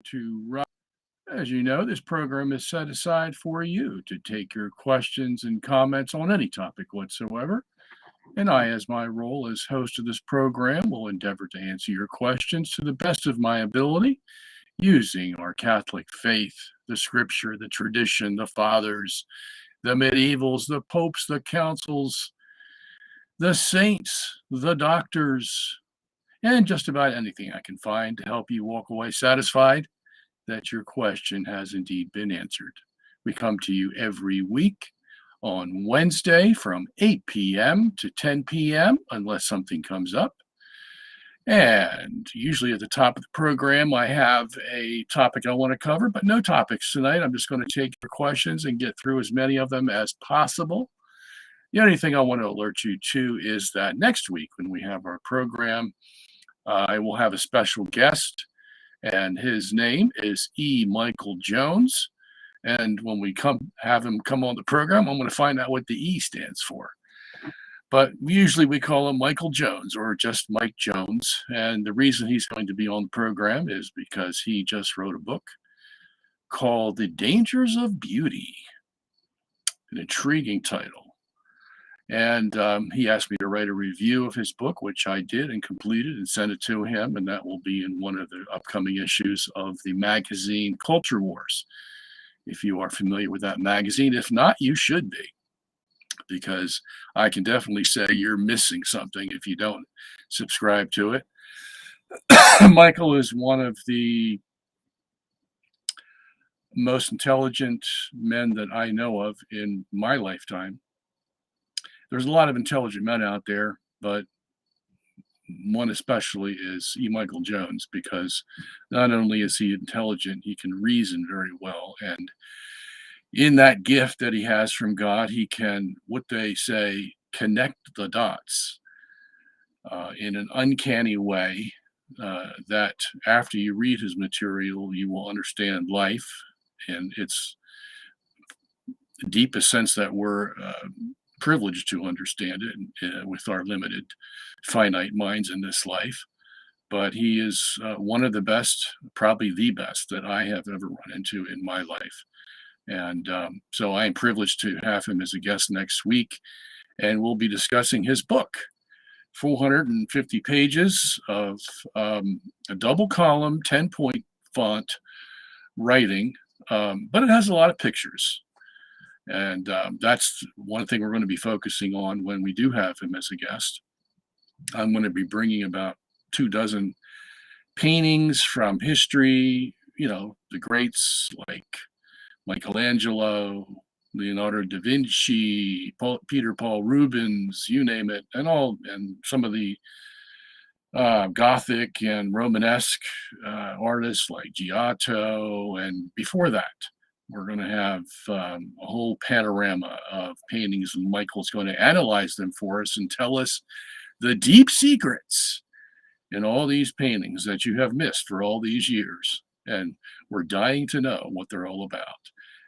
to Rob. As you know, this program is set aside for you to take your questions and comments on any topic whatsoever. And I, as my role as host of this program, will endeavor to answer your questions to the best of my ability using our Catholic faith, the scripture, the tradition, the fathers, the medievals, the popes, the councils, the saints, the doctors, and just about anything I can find to help you walk away satisfied that your question has indeed been answered. We come to you every week on Wednesday from 8 p.m. to 10 p.m., unless something comes up. And usually at the top of the program, I have a topic I want to cover, but no topics tonight. I'm just going to take your questions and get through as many of them as possible. The only thing I want to alert you to is that next week, when we have our program, I will have a special guest, and his name is E. Michael Jones. And when we have him come on the program, I'm going to find out what the E stands for. But usually we call him Michael Jones or just Mike Jones. And the reason he's going to be on the program is because he just wrote a book called The Dangers of Beauty, an intriguing title. And he asked me to write a review of his book, which I did and completed and sent it to him. And that will be in one of the upcoming issues of the magazine Culture Wars. If you are familiar with that magazine, if not, you should be, because I can definitely say you're missing something if you don't subscribe to it. Michael is one of the most intelligent men that I know of in my lifetime. There's a lot of intelligent men out there, but one especially is E. Michael Jones, because not only is he intelligent, he can reason very well. And in that gift that he has from God, he can, what they say, connect the dots in an uncanny way that after you read his material, you will understand life in its deepest sense that we're privileged to understand it with our limited, finite minds in this life. But he is one of the best, probably the best that I have ever run into in my life. And so I am privileged to have him as a guest next week. And we'll be discussing his book, 450 pages of a double column, 10-point font writing, but it has a lot of pictures. And that's one thing we're going to be focusing on when we do have him as a guest. I'm going to be bringing about 24 paintings from history, the greats like Michelangelo, Leonardo da Vinci, Peter Paul Rubens, you name it, and some of the Gothic and Romanesque artists like Giotto, and before that, we're going to have a whole panorama of paintings, and Michael's going to analyze them for us and tell us the deep secrets in all these paintings that you have missed for all these years. And we're dying to know what they're all about.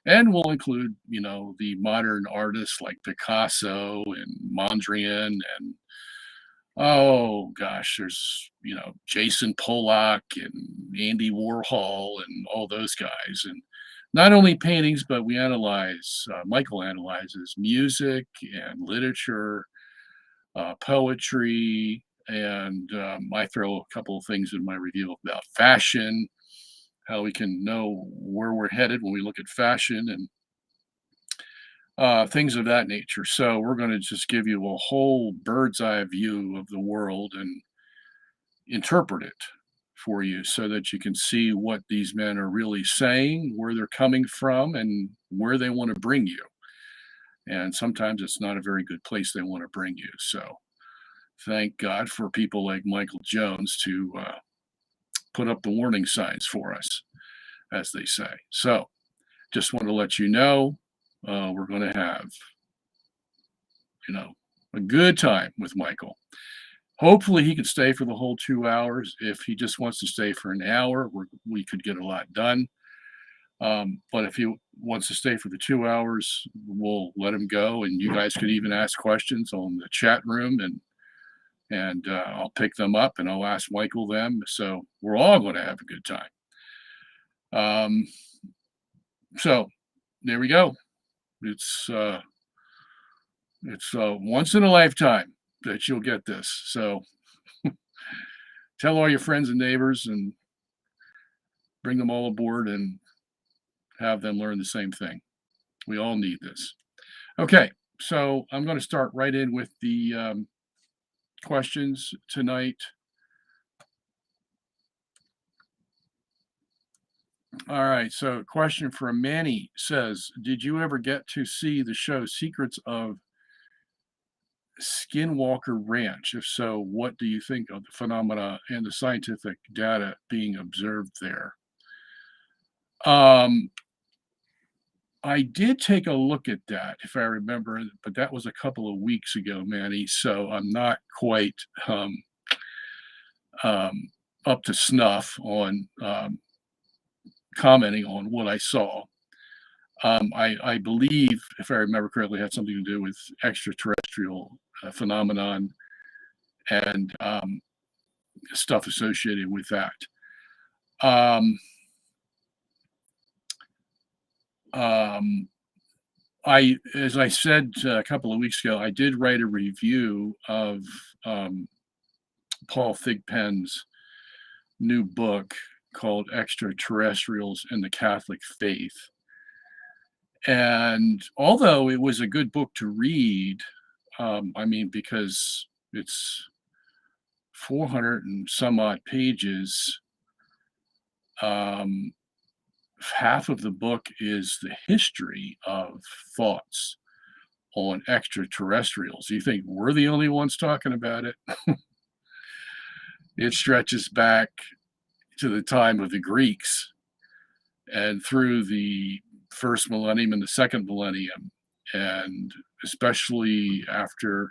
And we'll include, the modern artists like Picasso and Mondrian and, oh gosh, there's, Jason Pollock and Andy Warhol and all those guys. And not only paintings, but Michael analyzes music and literature, poetry, and I throw a couple of things in my review about fashion, how we can know where we're headed when we look at fashion, and things of that nature. So we're going to just give you a whole bird's eye view of the world and interpret it for you so that you can see what these men are really saying, where they're coming from, and where they want to bring you. And sometimes it's not a very good place they want to bring you. So thank God for people like Michael Jones to put up the warning signs for us, as they say. So just want to let you know we're going to have, a good time with Michael. Hopefully he can stay for the whole 2 hours. If he just wants to stay for an hour, we could get a lot done. But if he wants to stay for the 2 hours, we'll let him go. And you guys could even ask questions on the chat room, and I'll pick them up and I'll ask Michael them. So we're all going to have a good time. Um, so there we go. It's uh, it's once in a lifetime that you'll get this. So tell all your friends and neighbors and bring them all aboard and have them learn the same thing. We all need this. Okay, so I'm going to start right in with the questions tonight. All right, so question from Manny says, did you ever get to see the show Secrets of Skinwalker Ranch? If so, what do you think of the phenomena and the scientific data being observed there? Um, I did take a look at that, if I remember, but that was a couple of weeks ago, Manny. So I'm not quite um, up to snuff on commenting on what I saw. I believe, if I remember correctly, had something to do with extraterrestrial phenomenon and stuff associated with that. Um, um, as I said a couple of weeks ago, I did write a review of Paul Thigpen's new book called Extraterrestrials and the Catholic Faith. And although it was a good book to read, I mean, because it's 400 and some odd pages, um, half of the book is the history of thoughts on extraterrestrials. You think we're the only ones talking about it? It stretches back to the time of the Greeks and through the first millennium and the second millennium, and especially after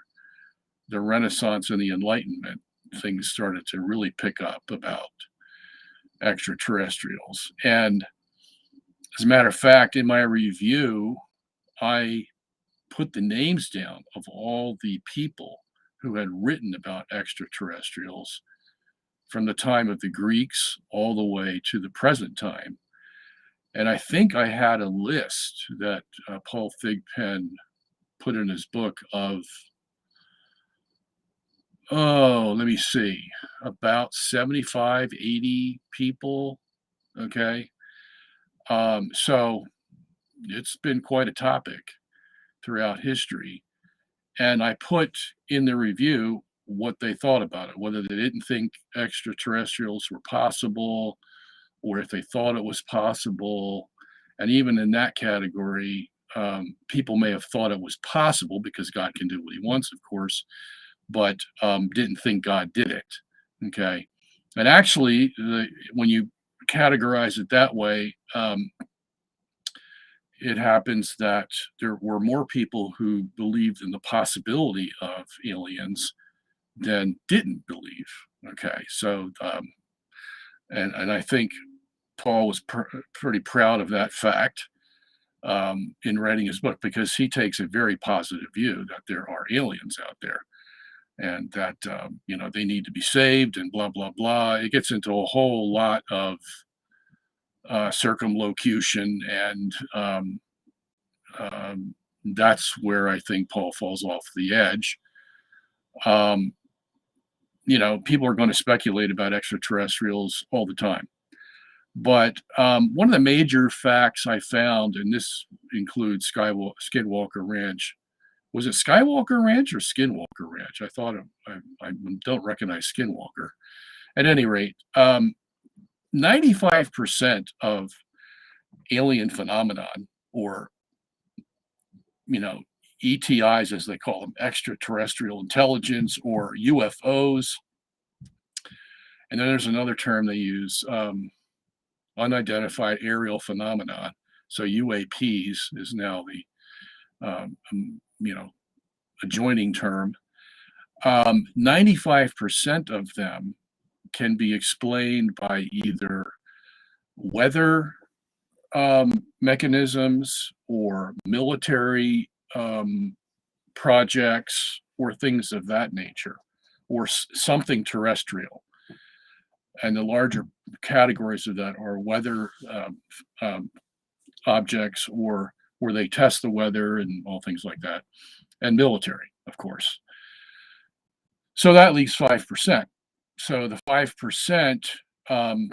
the Renaissance and the Enlightenment, things started to really pick up about extraterrestrials. And as a matter of fact, in my review, I put the names down of all the people who had written about extraterrestrials from the time of the Greeks all the way to the present time. And I think I had a list that Paul Thigpen put in his book of, oh, let me see, about 75, 80 people. Okay. So it's been quite a topic throughout history. And I put in the review what they thought about it, whether they didn't think extraterrestrials were possible or if they thought it was possible. And even in that category, people may have thought it was possible because God can do what he wants, of course, but didn't think God did it. Okay. And actually, when you categorize it that way, it happens that there were more people who believed in the possibility of aliens than didn't believe. Okay. So, and I think Paul was pretty proud of that fact in writing his book because he takes a very positive view that there are aliens out there and that they need to be saved and blah blah blah. It gets into a whole lot of circumlocution and that's where I think Paul falls off the edge. Um, People are going to speculate about extraterrestrials all the time. But one of the major facts I found, and this includes Skinwalker Ranch, was it Skywalker Ranch or Skinwalker Ranch? I don't recognize Skinwalker. At any rate, 95% of alien phenomenon, or ETIs as they call them, extraterrestrial intelligence, or UFOs, and then there's another term they use. Unidentified aerial phenomenon. So UAPs is now the adjoining term. 95% of them can be explained by either weather mechanisms or military projects or things of that nature, or something terrestrial. And the larger categories of that are weather um, objects, or where they test the weather and all things like that, and military, of course. So that leaves 5%. So the 5%, um,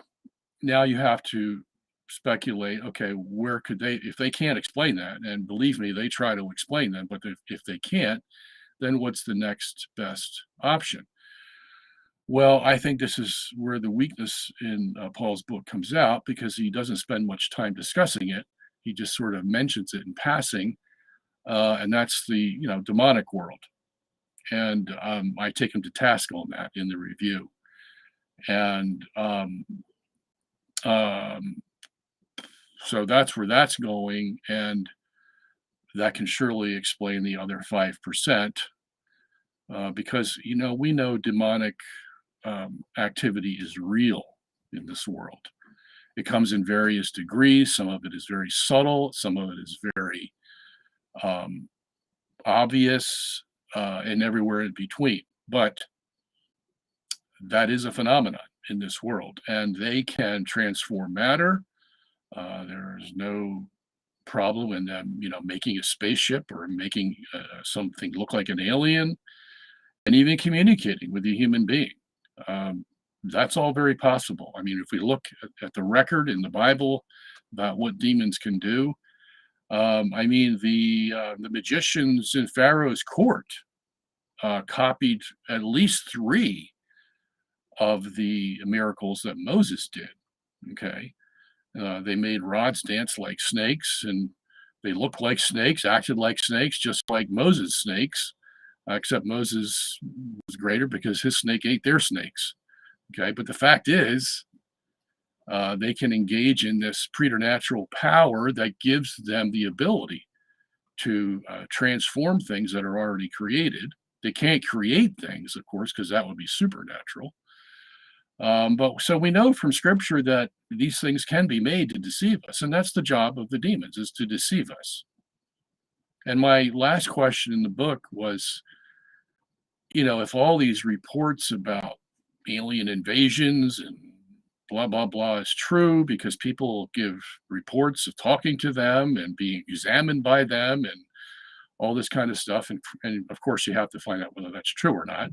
now you have to speculate, okay, where could they, if they can't explain that, and believe me, they try to explain that, but if they can't, then what's the next best option? Well, I think this is where the weakness in Paul's book comes out, because he doesn't spend much time discussing it. He just sort of mentions it in passing, and that's the demonic world. And I take him to task on that in the review. And um, so that's where that's going, and that can surely explain the other 5%, because we know demonic activity is real in this world. It comes in various degrees. Some of it is very subtle. Some of it is very um, obvious, and everywhere in between. But that is a phenomenon in this world, and they can transform matter. There's no problem in them, making a spaceship or making something look like an alien, and even communicating with a human being. Um, that's all very possible. I mean, if we look at the record in the Bible about what demons can do, I mean, the magicians in Pharaoh's court copied at least three of the miracles that Moses did. Okay, they made rods dance like snakes, and they looked like snakes, acted like snakes, just like Moses' snakes, except Moses was greater because his snake ate their snakes. Okay, but the fact is, they can engage in this preternatural power that gives them the ability to transform things that are already created. They can't create things, of course, because that would be supernatural. But so we know from scripture that these things can be made to deceive us, and that's the job of the demons, is to deceive us. And my last question in the book was, if all these reports about alien invasions and blah blah blah is true, because people give reports of talking to them and being examined by them and all this kind of stuff, and of course you have to find out whether that's true or not.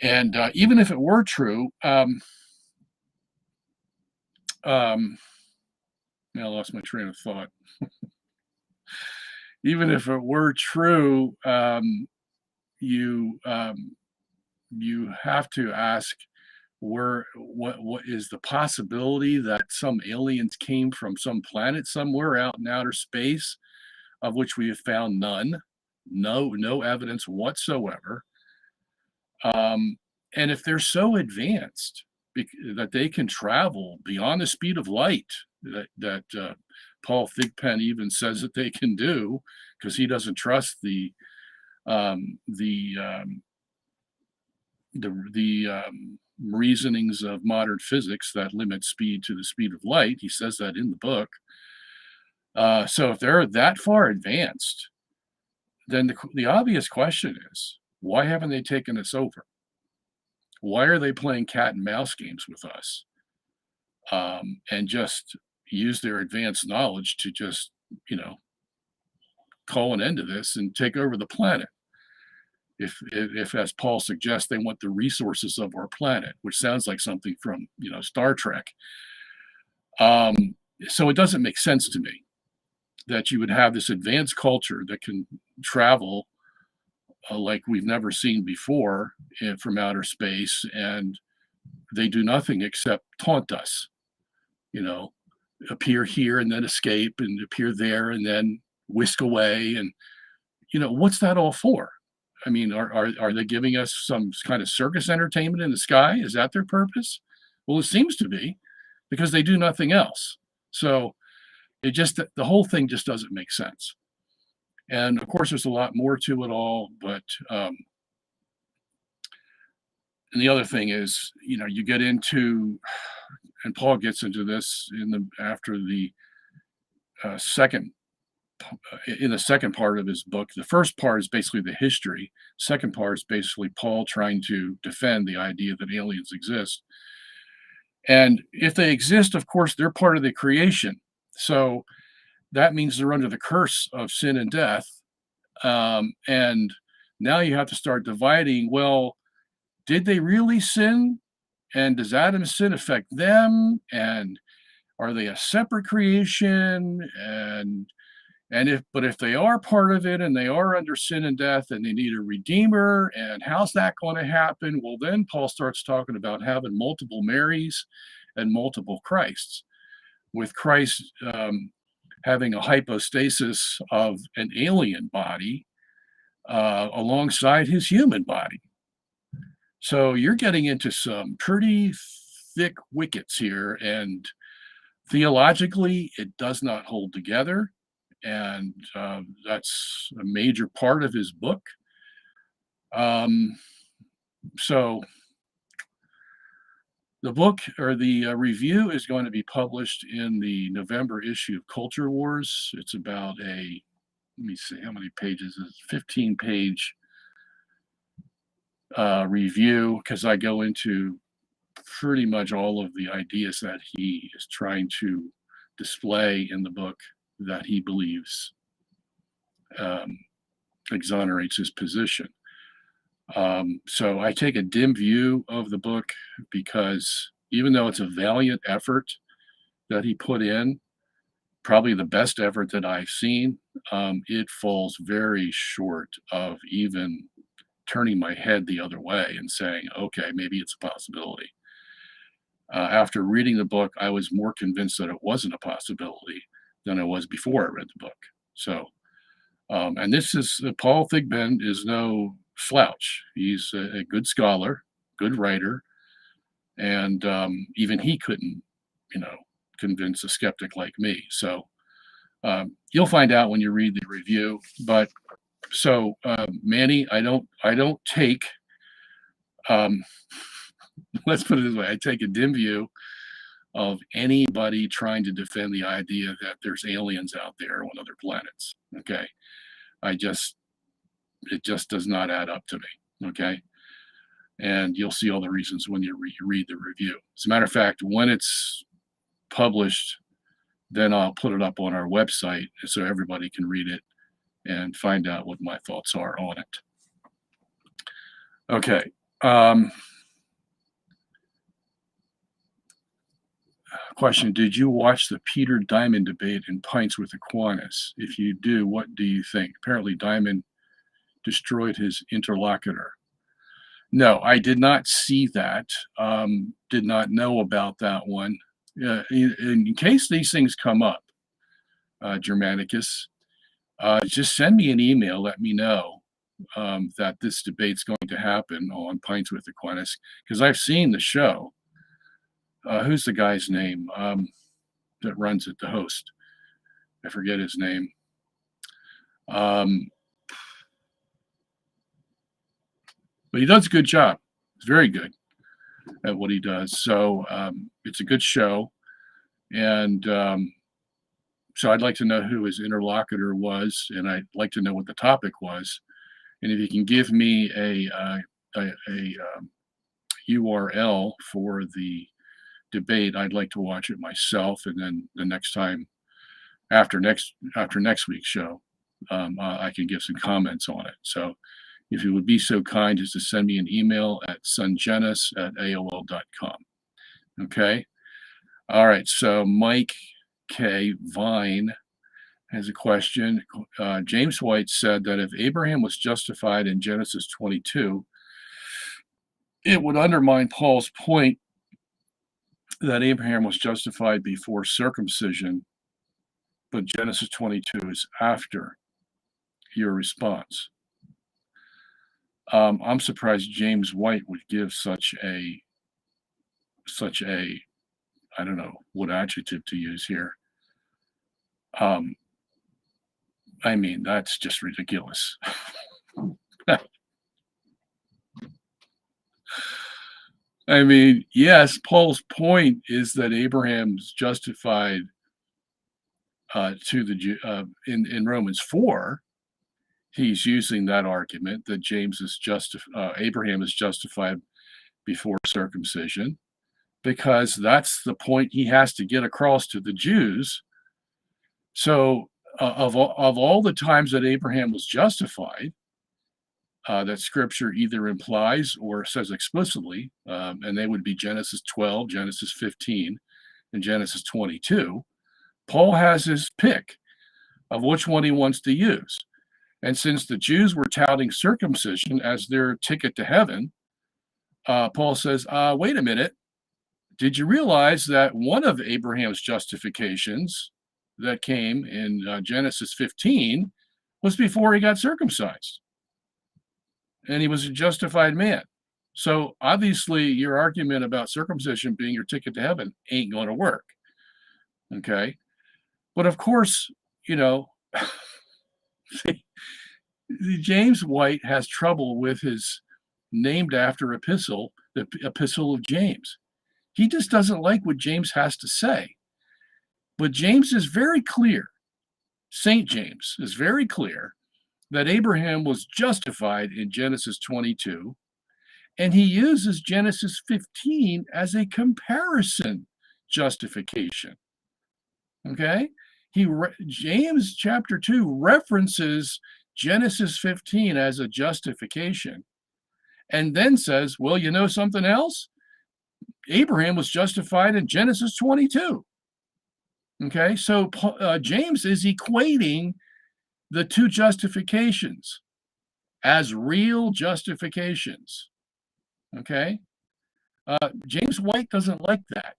And even if it were true, now I lost my train of thought. Even if it were true, you you have to ask, what is the possibility that some aliens came from some planet somewhere out in outer space, of which we have found none, no evidence whatsoever. Um, and if they're so advanced that they can travel beyond the speed of light, that Paul Thigpen even says that they can do, because he doesn't trust um, the um, the reasonings of modern physics that limit speed to the speed of light. He says that in the book. So if they're that far advanced, then the obvious question is, why haven't they taken us over? Why are they playing cat and mouse games with us, and just use their advanced knowledge to just, call an end to this and take over the planet? If, as Paul suggests, they want the resources of our planet, which sounds like something from, Star Trek. So it doesn't make sense to me that you would have this advanced culture that can travel like we've never seen before, from outer space, and they do nothing except taunt us. You know, appear here and then escape, and appear there and then whisk away, and what's that all for? I mean, are they giving us some kind of circus entertainment in the sky? Is that their purpose? Well, it seems to be, because they do nothing else. So the whole thing just doesn't make sense. And of course, there's a lot more to it all, but and the other thing is, you get into, and Paul gets into this after the second in the second part of his book. The first part is basically the history. Second part is basically Paul trying to defend the idea that aliens exist. And if they exist, of course, they're part of the creation. So that means they're under the curse of sin and death. And now you have to start dividing. Well, did they really sin? And does Adam's sin affect them? And are they a separate creation? If they are part of it and they are under sin and death and they need a redeemer, and how's that going to happen? Well, then Paul starts talking about having multiple Marys and multiple Christs, with Christ having a hypostasis of an alien body alongside his human body. So you're getting into some pretty thick wickets here, and theologically, it does not hold together. And that's a major part of his book. Um, so the book, or the review, is going to be published in the November issue of Culture Wars. It's about let me see, how many pages is it? 15-page review, because I go into pretty much all of the ideas that he is trying to display in the book that he believes um, exonerates his position. So I take a dim view of the book, because even though it's a valiant effort that he put in, probably the best effort that I've seen, it falls very short of even turning my head the other way and saying, okay, maybe it's a possibility. After reading the book, I was more convinced that it wasn't a possibility than I was before I read the book. So, and this is Paul Thigpen is no slouch. He's a good scholar, good writer, and even he couldn't, convince a skeptic like me. So you'll find out when you read the review. But so, Manny, I don't take. Um, let's put it this way: I take a dim view of anybody trying to defend the idea that there's aliens out there on other planets. Okay, it just does not add up to me. Okay, and you'll see all the reasons when you read the review. As a matter of fact, when it's published, then I'll put it up on our website so everybody can read it and find out what my thoughts are on it. Okay. Question: did you watch the Peter Diamond debate in Pints with Aquinas? If you do, what do you think? Apparently Diamond destroyed his interlocutor. No, I did not see that. Did not know about that one. In case these things come up, Germanicus, just send me an email. Let me know that this debate's going to happen on Pints with Aquinas, because I've seen the show. Who's the guy's name that runs it, the host? I forget his name. But he does a good job. He's very good at what he does. So it's a good show. And so I'd like to know who his interlocutor was, and I'd like to know what the topic was. And if you can give me a URL for the debate, I'd like to watch it myself. And then the next time, after next week's show, I can give some comments on it. So if you would be so kind as to send me an email at sungenis@aol.com. Okay. All right. So Mike K. Vine has a question. James White said that if Abraham was justified in Genesis 22, it would undermine Paul's point that Abraham was justified before circumcision, but Genesis 22 is after. Your response? I'm surprised James White would give such a I don't know what adjective to use here. I mean, that's just ridiculous. I mean, yes, Paul's point is that Abraham's justified in Romans 4. He's using that argument that Abraham is justified before circumcision, because that's the point he has to get across to the Jews. So, of all the times that Abraham was justified, that Scripture either implies or says explicitly, and they would be Genesis 12, Genesis 15, and Genesis 22. Paul has his pick of which one he wants to use. And since the Jews were touting circumcision as their ticket to heaven, Paul says, wait a minute. Did you realize that one of Abraham's justifications that came in Genesis 15 was before he got circumcised? And he was a justified man. So obviously, your argument about circumcision being your ticket to heaven ain't going to work. Okay. But of course, you know, James White has trouble with his named after epistle, the Epistle of James. He just doesn't like what James has to say. But James is very clear, St. James is very clear that Abraham was justified in Genesis 22, and he uses Genesis 15 as a comparison justification. Okay? James chapter 2 references Genesis 15 as a justification, and then says, well, you know something else? Abraham was justified in Genesis 22. Okay, so James is equating the two justifications as real justifications. Okay, James White doesn't like that.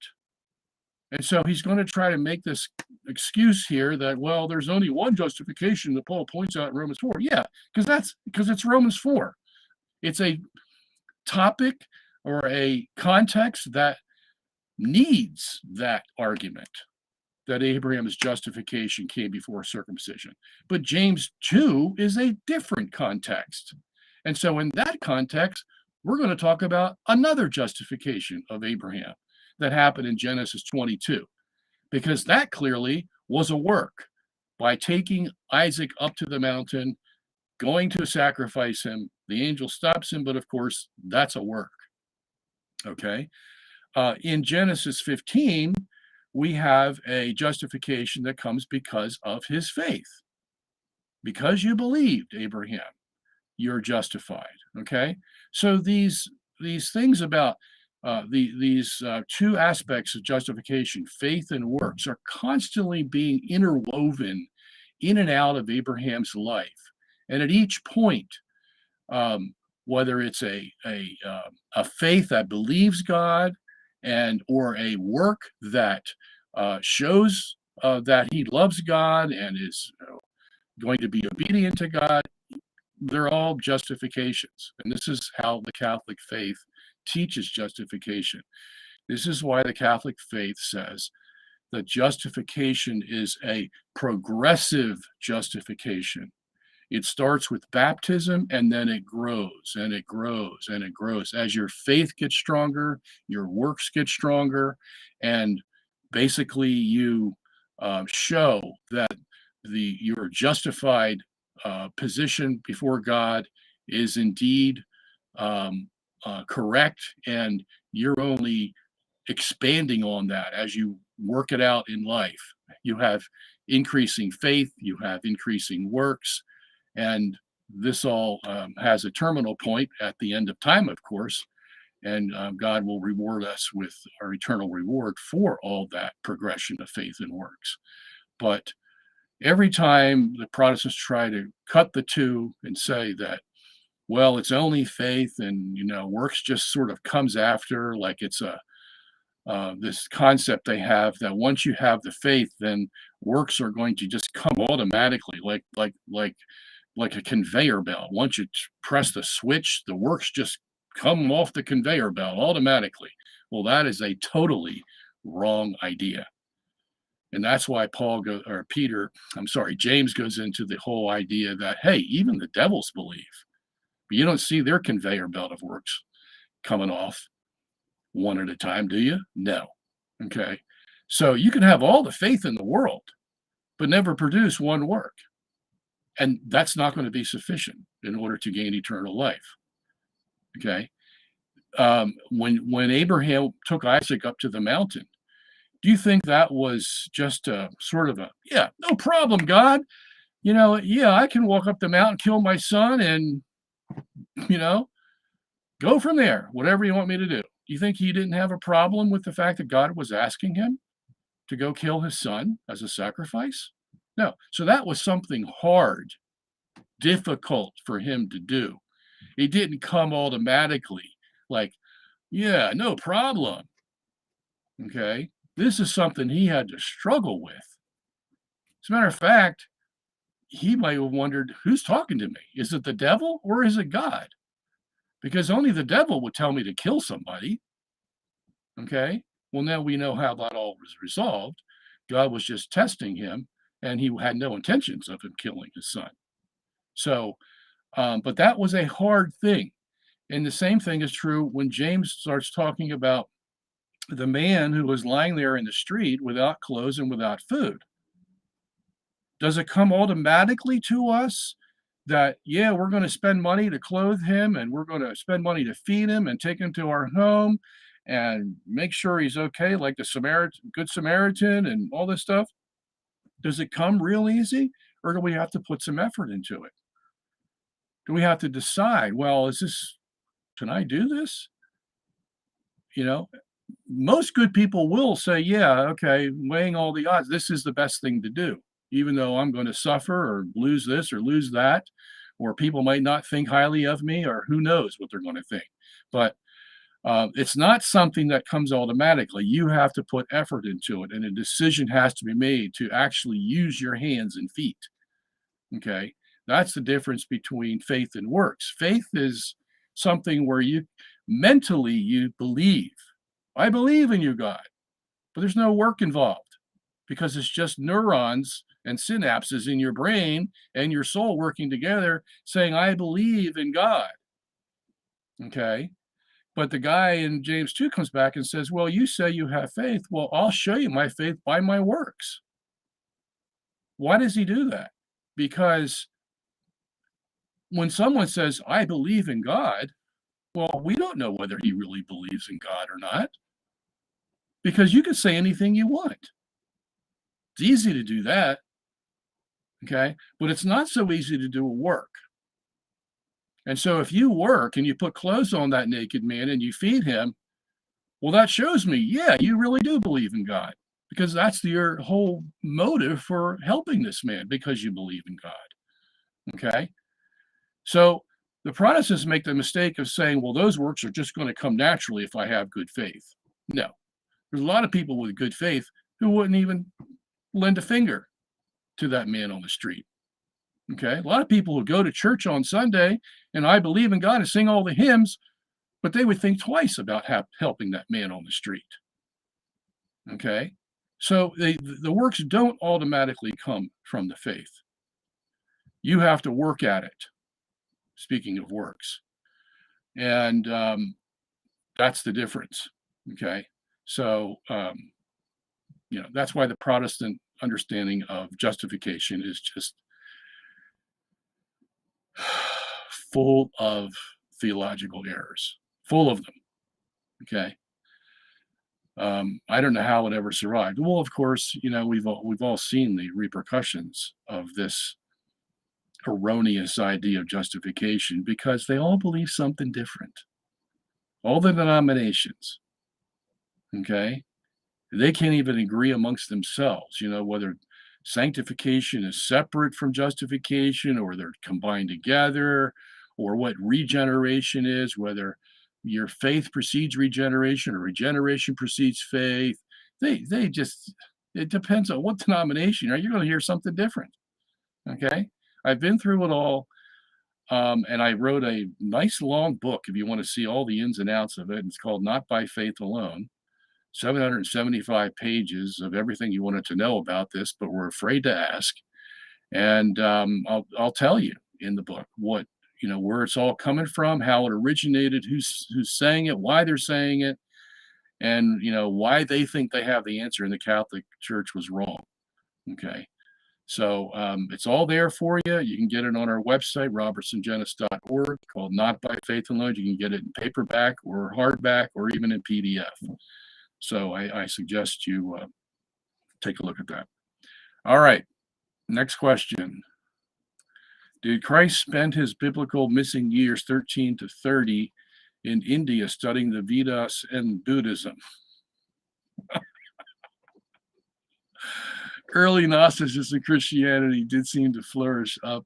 And so he's going to try to make this excuse here that, well, there's only one justification that Paul points out in Romans 4. Yeah, because it's Romans 4. It's a topic or a context that needs that argument that Abraham's justification came before circumcision. But James 2 is a different context. And so in that context, we're going to talk about another justification of Abraham that happened in Genesis 22, because that clearly was a work by taking Isaac up to the mountain, going to sacrifice him. The angel stops him, but of course, that's a work. Okay. In Genesis 15, we have a justification that comes because of his faith. Because you believed, Abraham, you're justified. Okay. So these things about these two aspects of justification, faith and works, are constantly being interwoven in and out of Abraham's life. And at each point, whether it's a faith that believes God, and or a work that shows that he loves God and is going to be obedient to God, they're all justifications. And this is how the Catholic faith teaches justification. This is why the Catholic faith says that justification is a progressive justification. It starts with baptism, and then it grows and it grows and it grows. As your faith gets stronger, your works get stronger, and basically you show that your justified position before God is indeed correct, and you're only expanding on that as you work it out in life. You have increasing faith, you have increasing works, and this all has a terminal point at the end of time, of course, and God will reward us with our eternal reward for all that progression of faith and works. But every time the Protestants try to cut the two and say that, well, it's only faith and, works just sort of comes after, like it's this concept they have that once you have the faith, then works are going to just come automatically, like a conveyor belt. Once you press the switch, the works just come off the conveyor belt automatically. Well, that is a totally wrong idea. And that's why James goes into the whole idea that, hey, even the devils believe, but you don't see their conveyor belt of works coming off one at a time, do you? No. Okay. So you can have all the faith in the world, but never produce one work. And that's not going to be sufficient in order to gain eternal life. Okay. When Abraham took Isaac up to the mountain, do you think that was just a sort of a, "Yeah, no problem, God. Yeah, I can walk up the mountain, kill my son, and, you know, go from there, whatever you want me to do." Do you think he didn't have a problem with the fact that God was asking him to go kill his son as a sacrifice? No. So that was something hard, difficult for him to do. It didn't come automatically like, "Yeah, no problem." Okay? This is something he had to struggle with. As a matter of fact, he might have wondered, "Who's talking to me? Is it the devil or is it God?" Because only the devil would tell me to kill somebody. Okay? Well, now we know how that all was resolved. God was just testing him, and he had no intentions of him killing his son. So, but that was a hard thing. And the same thing is true when James starts talking about the man who was lying there in the street without clothes and without food. Does it come automatically to us that, yeah, we're going to spend money to clothe him and we're going to spend money to feed him and take him to our home and make sure he's okay, like the Good Samaritan and all this stuff? Does it come real easy, or do we have to put some effort into it? Do we have to decide, well, can I do this? You know, most good people will say, yeah, okay, weighing all the odds, this is the best thing to do, even though I'm going to suffer or lose this or lose that, or people might not think highly of me, or who knows what they're going to think. But it's not something that comes automatically. You have to put effort into it, and a decision has to be made to actually use your hands and feet. Okay. That's the difference between faith and works. Faith is something where you believe. I believe in you, God, but there's no work involved because it's just neurons and synapses in your brain and your soul working together saying, I believe in God. Okay. But the guy in James 2 comes back and says, well, you say you have faith. Well, I'll show you my faith by my works. Why does he do that? Because when someone says, I believe in God, well, we don't know whether he really believes in God or not, because you can say anything you want. It's easy to do that, okay? But it's not so easy to do a work. And so if you work and you put clothes on that naked man and you feed him, well, that shows me, yeah, you really do believe in God, because that's your whole motive for helping this man, because you believe in God, okay? So the Protestants make the mistake of saying, well, those works are just going to come naturally if I have good faith. No, there's a lot of people with good faith who wouldn't even lend a finger to that man on the street. Okay. A lot of people who go to church on Sunday and I believe in God and sing all the hymns, but they would think twice about helping that man on the street. Okay. So the works don't automatically come from the faith. You have to work at it. Speaking of works. And that's the difference. Okay. So, that's why the Protestant understanding of justification is just full of theological errors, full of them. Okay. I don't know how it ever survived. Well, of course, we've all seen the repercussions of this erroneous idea of justification because they all believe something different. All the denominations, okay? They can't even agree amongst themselves, whether sanctification is separate from justification or they're combined together, or what regeneration is, whether your faith precedes regeneration or regeneration precedes faith. They just, it depends on what denomination you're going to hear something different. Okay. I've been through it all. And I wrote a nice long book if you want to see all the ins and outs of it. It's called Not by Faith Alone. 775 pages of everything you wanted to know about this, but were afraid to ask. And I'll tell you in the book where it's all coming from, how it originated, who's saying it, why they're saying it, and why they think they have the answer and the Catholic Church was wrong. Okay. So it's all there for you. You can get it on our website, robertsongenis.org, called Not by Faith Alone. You can get it in paperback or hardback or even in PDF. So I suggest you take a look at that. All right, next question. Did Christ spend his biblical missing years 13 to 30 in India studying the Vedas and Buddhism? Early Gnosticism Christianity did seem to flourish up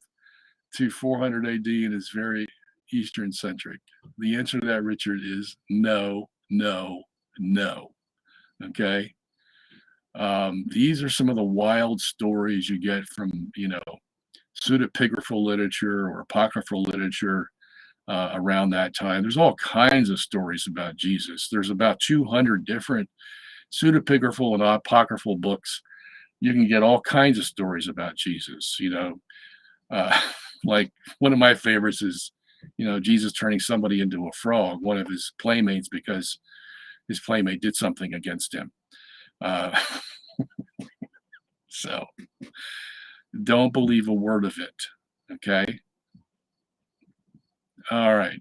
to 400 AD and is very Eastern centric. The answer to that, Richard, is no, no, no. Okay. These are some of the wild stories you get from, pseudepigraphal literature or apocryphal literature around that time. There's all kinds of stories about Jesus. There's about 200 different pseudepigraphal and apocryphal books. You can get all kinds of stories about Jesus. Like one of my favorites is, Jesus turning somebody into a frog, one of his playmates, because his playmate did something against him. So don't believe a word of it. Okay. All right.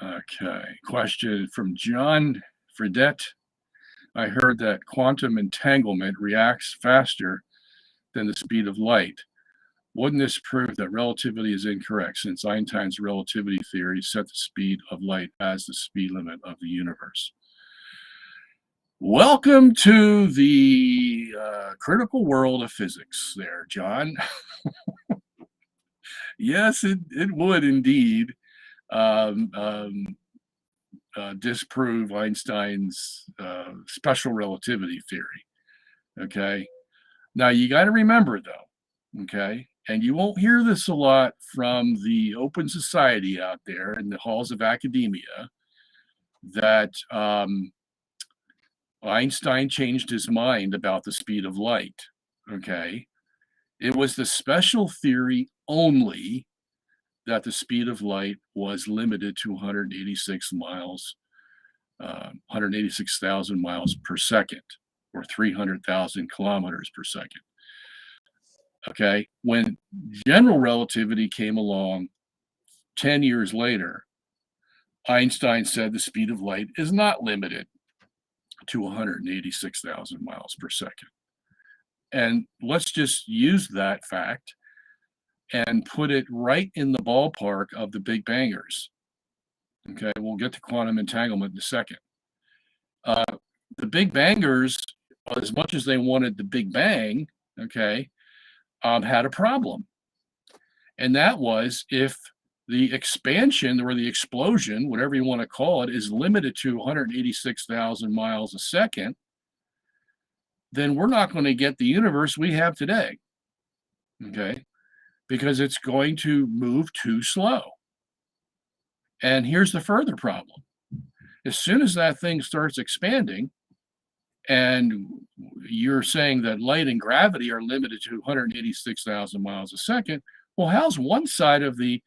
Okay. Question from John Fredette. I heard that quantum entanglement reacts faster than the speed of light. Wouldn't this prove that relativity is incorrect, since Einstein's relativity theory set the speed of light as the speed limit of the universe? Welcome to the critical world of physics there, John. Yes, it would indeed disprove Einstein's special relativity theory. Okay. Now, you got to remember, though, okay, and you won't hear this a lot from the open society out there in the halls of academia, that Einstein changed his mind about the speed of light. Okay. It was the special theory only that the speed of light was limited to 186,000 miles per second, or 300,000 kilometers per second. Okay. When general relativity came along 10 years later, Einstein said the speed of light is not limited to 186,000 miles per second. And let's just use that fact and put it right in the ballpark of the Big Bangers. Okay, we'll get to quantum entanglement in a second. The Big Bangers, as much as they wanted the Big Bang, okay, had a problem. And that was, if the expansion or the explosion, whatever you want to call it, is limited to 186,000 miles a second, then we're not going to get the universe we have today. Okay, because it's going to move too slow. And here's the further problem. As soon as that thing starts expanding, and you're saying that light and gravity are limited to 186,000 miles a second, well, how's one side of the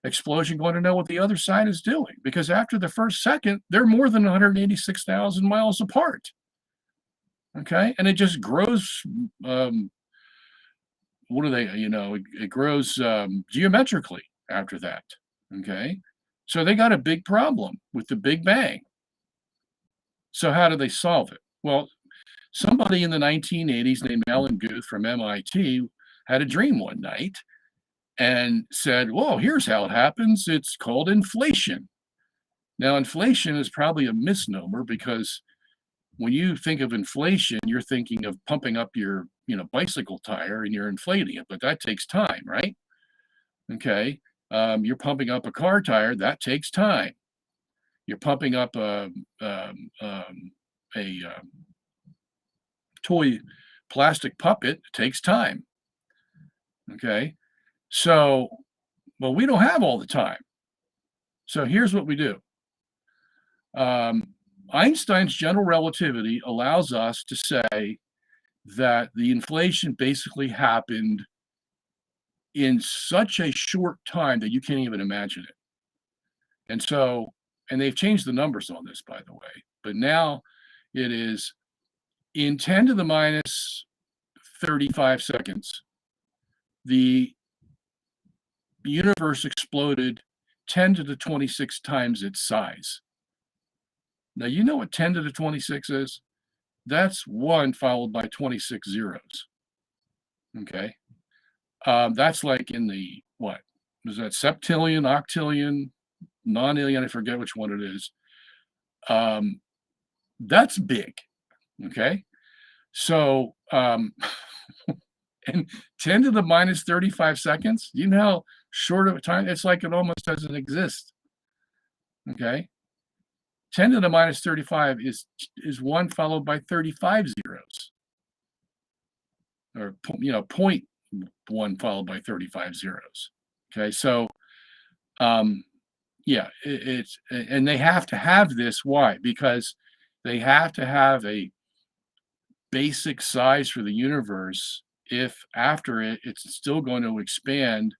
explosion going to know what the other side is doing? Because after the first second, they're more than 186,000 miles apart. Okay, and it just grows. What do they? It grows geometrically after that. Okay, so they got a big problem with the Big Bang. So how do they solve it? Well, somebody in the 1980s named Alan Guth from MIT had a dream one night and said, "Whoa, here's how it happens. It's called inflation." Now, inflation is probably a misnomer, because when you think of inflation, you're thinking of pumping up your, bicycle tire and you're inflating it, but that takes time, right? Okay. You're pumping up a car tire, that takes time. You're pumping up a toy plastic puppet, it takes time. Okay. So, well, we don't have all the time. So here's what we do. Einstein's general relativity allows us to say that the inflation basically happened in such a short time that you can't even imagine it. And they've changed the numbers on this, by the way. but now it is in 10 to the minus 35 seconds, the universe exploded 10 to the 26 times its size. Now, you know what 10 to the 26 is? That's 1 followed by 26 zeros. Okay. That's like in the what? Is that septillion, octillion, nonillion? I forget which one it is. That's big. Okay. So, and 10 to the minus 35 seconds, you know how short of a time? It's like it almost doesn't exist. Okay. 10 to the minus 35 is 1 followed by 35 zeros, or, point 1 followed by 35 zeros. Okay. So, yeah, it's, and they have to have this. Why? Because they have to have a basic size for the universe. If after it, it's still going to expand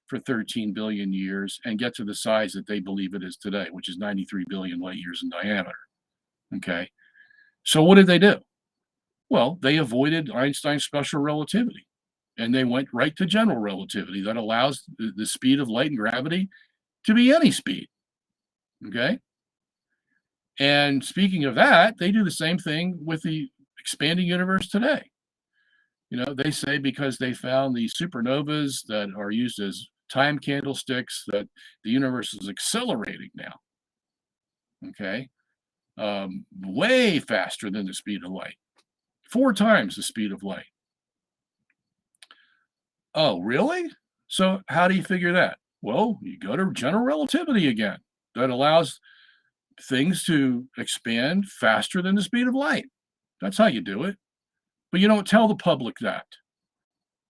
for 13 billion years and get to the size that they believe it is today, which is 93 billion light years in diameter. Okay. So what did they do? Well, they avoided Einstein's special relativity and they went right to general relativity that allows the speed of light and gravity to be any speed. Okay. And speaking of that, they do the same thing with the expanding universe today. They say because they found the supernovas that are used as time candlesticks that the universe is accelerating now. Okay. Way faster than the speed of light, 4 times the speed of light. Oh, really? So how do you figure that? Well, you go to general relativity again. That allows things to expand faster than the speed of light. That's how you do it. But you don't tell the public that.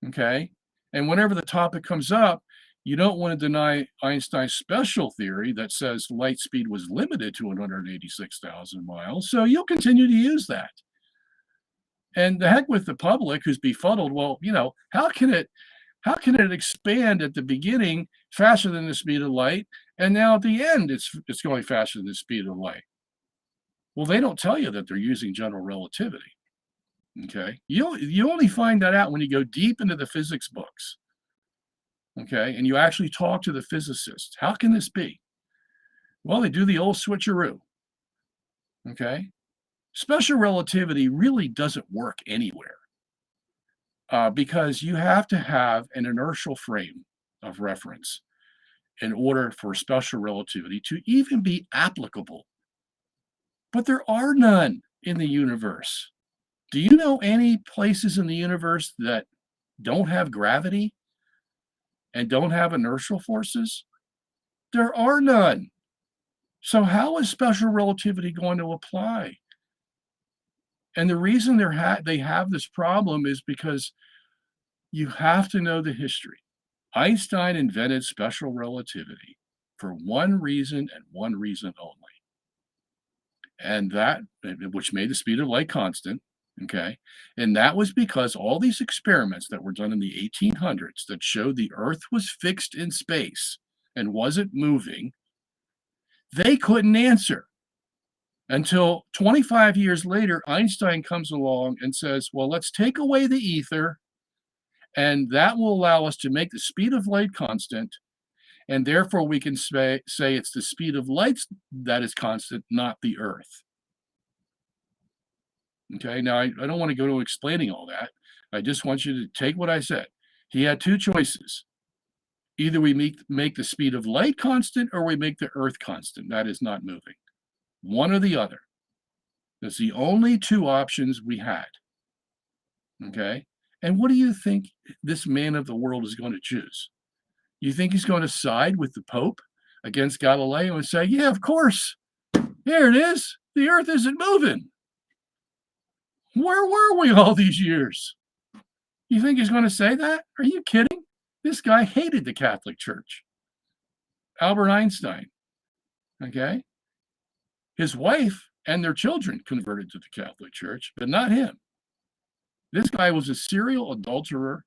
Okay. And whenever the topic comes up, you don't want to deny Einstein's special theory that says light speed was limited to 186,000 miles. So you'll continue to use that. And the heck with the public who's befuddled. Well, how can it expand at the beginning faster than the speed of light, and now at the end it's going faster than the speed of light? Well, they don't tell you that they're using general relativity. Okay, you only find that out when you go deep into the physics books. Okay, and you actually talk to the physicists. How can this be? Well, they do the old switcheroo. Okay, special relativity really doesn't work anywhere. Because you have to have an inertial frame of reference in order for special relativity to even be applicable. But there are none in the universe. Do you know any places in the universe that don't have gravity and don't have inertial forces? There are none. So how is special relativity going to apply? And the reason they have this problem is because you have to know the history. Einstein invented special relativity for one reason and one reason only. And that, which made the speed of light constant. Okay. And that was because all these experiments that were done in the 1800s that showed the Earth was fixed in space and wasn't moving, they couldn't answer until 25 years later. Einstein comes along and says, well, let's take away the ether, and that will allow us to make the speed of light constant. And therefore, we can say it's the speed of light that is constant, not the Earth. Okay, now I don't want to go to explaining all that. I just want you to take what I said. He had 2 choices. Either we make the speed of light constant or we make the Earth constant. That is not moving. One or the other. That's the only 2 options we had. Okay, and what do you think this man of the world is going to choose? You think he's going to side with the Pope against Galileo and say, yeah, of course, here it is. The Earth isn't moving. Where were we all these years? You think he's going to say that? Are you kidding? This guy hated the Catholic Church. Albert Einstein. Okay. His wife and their children converted to the Catholic Church, but not him. This guy was a serial adulterer,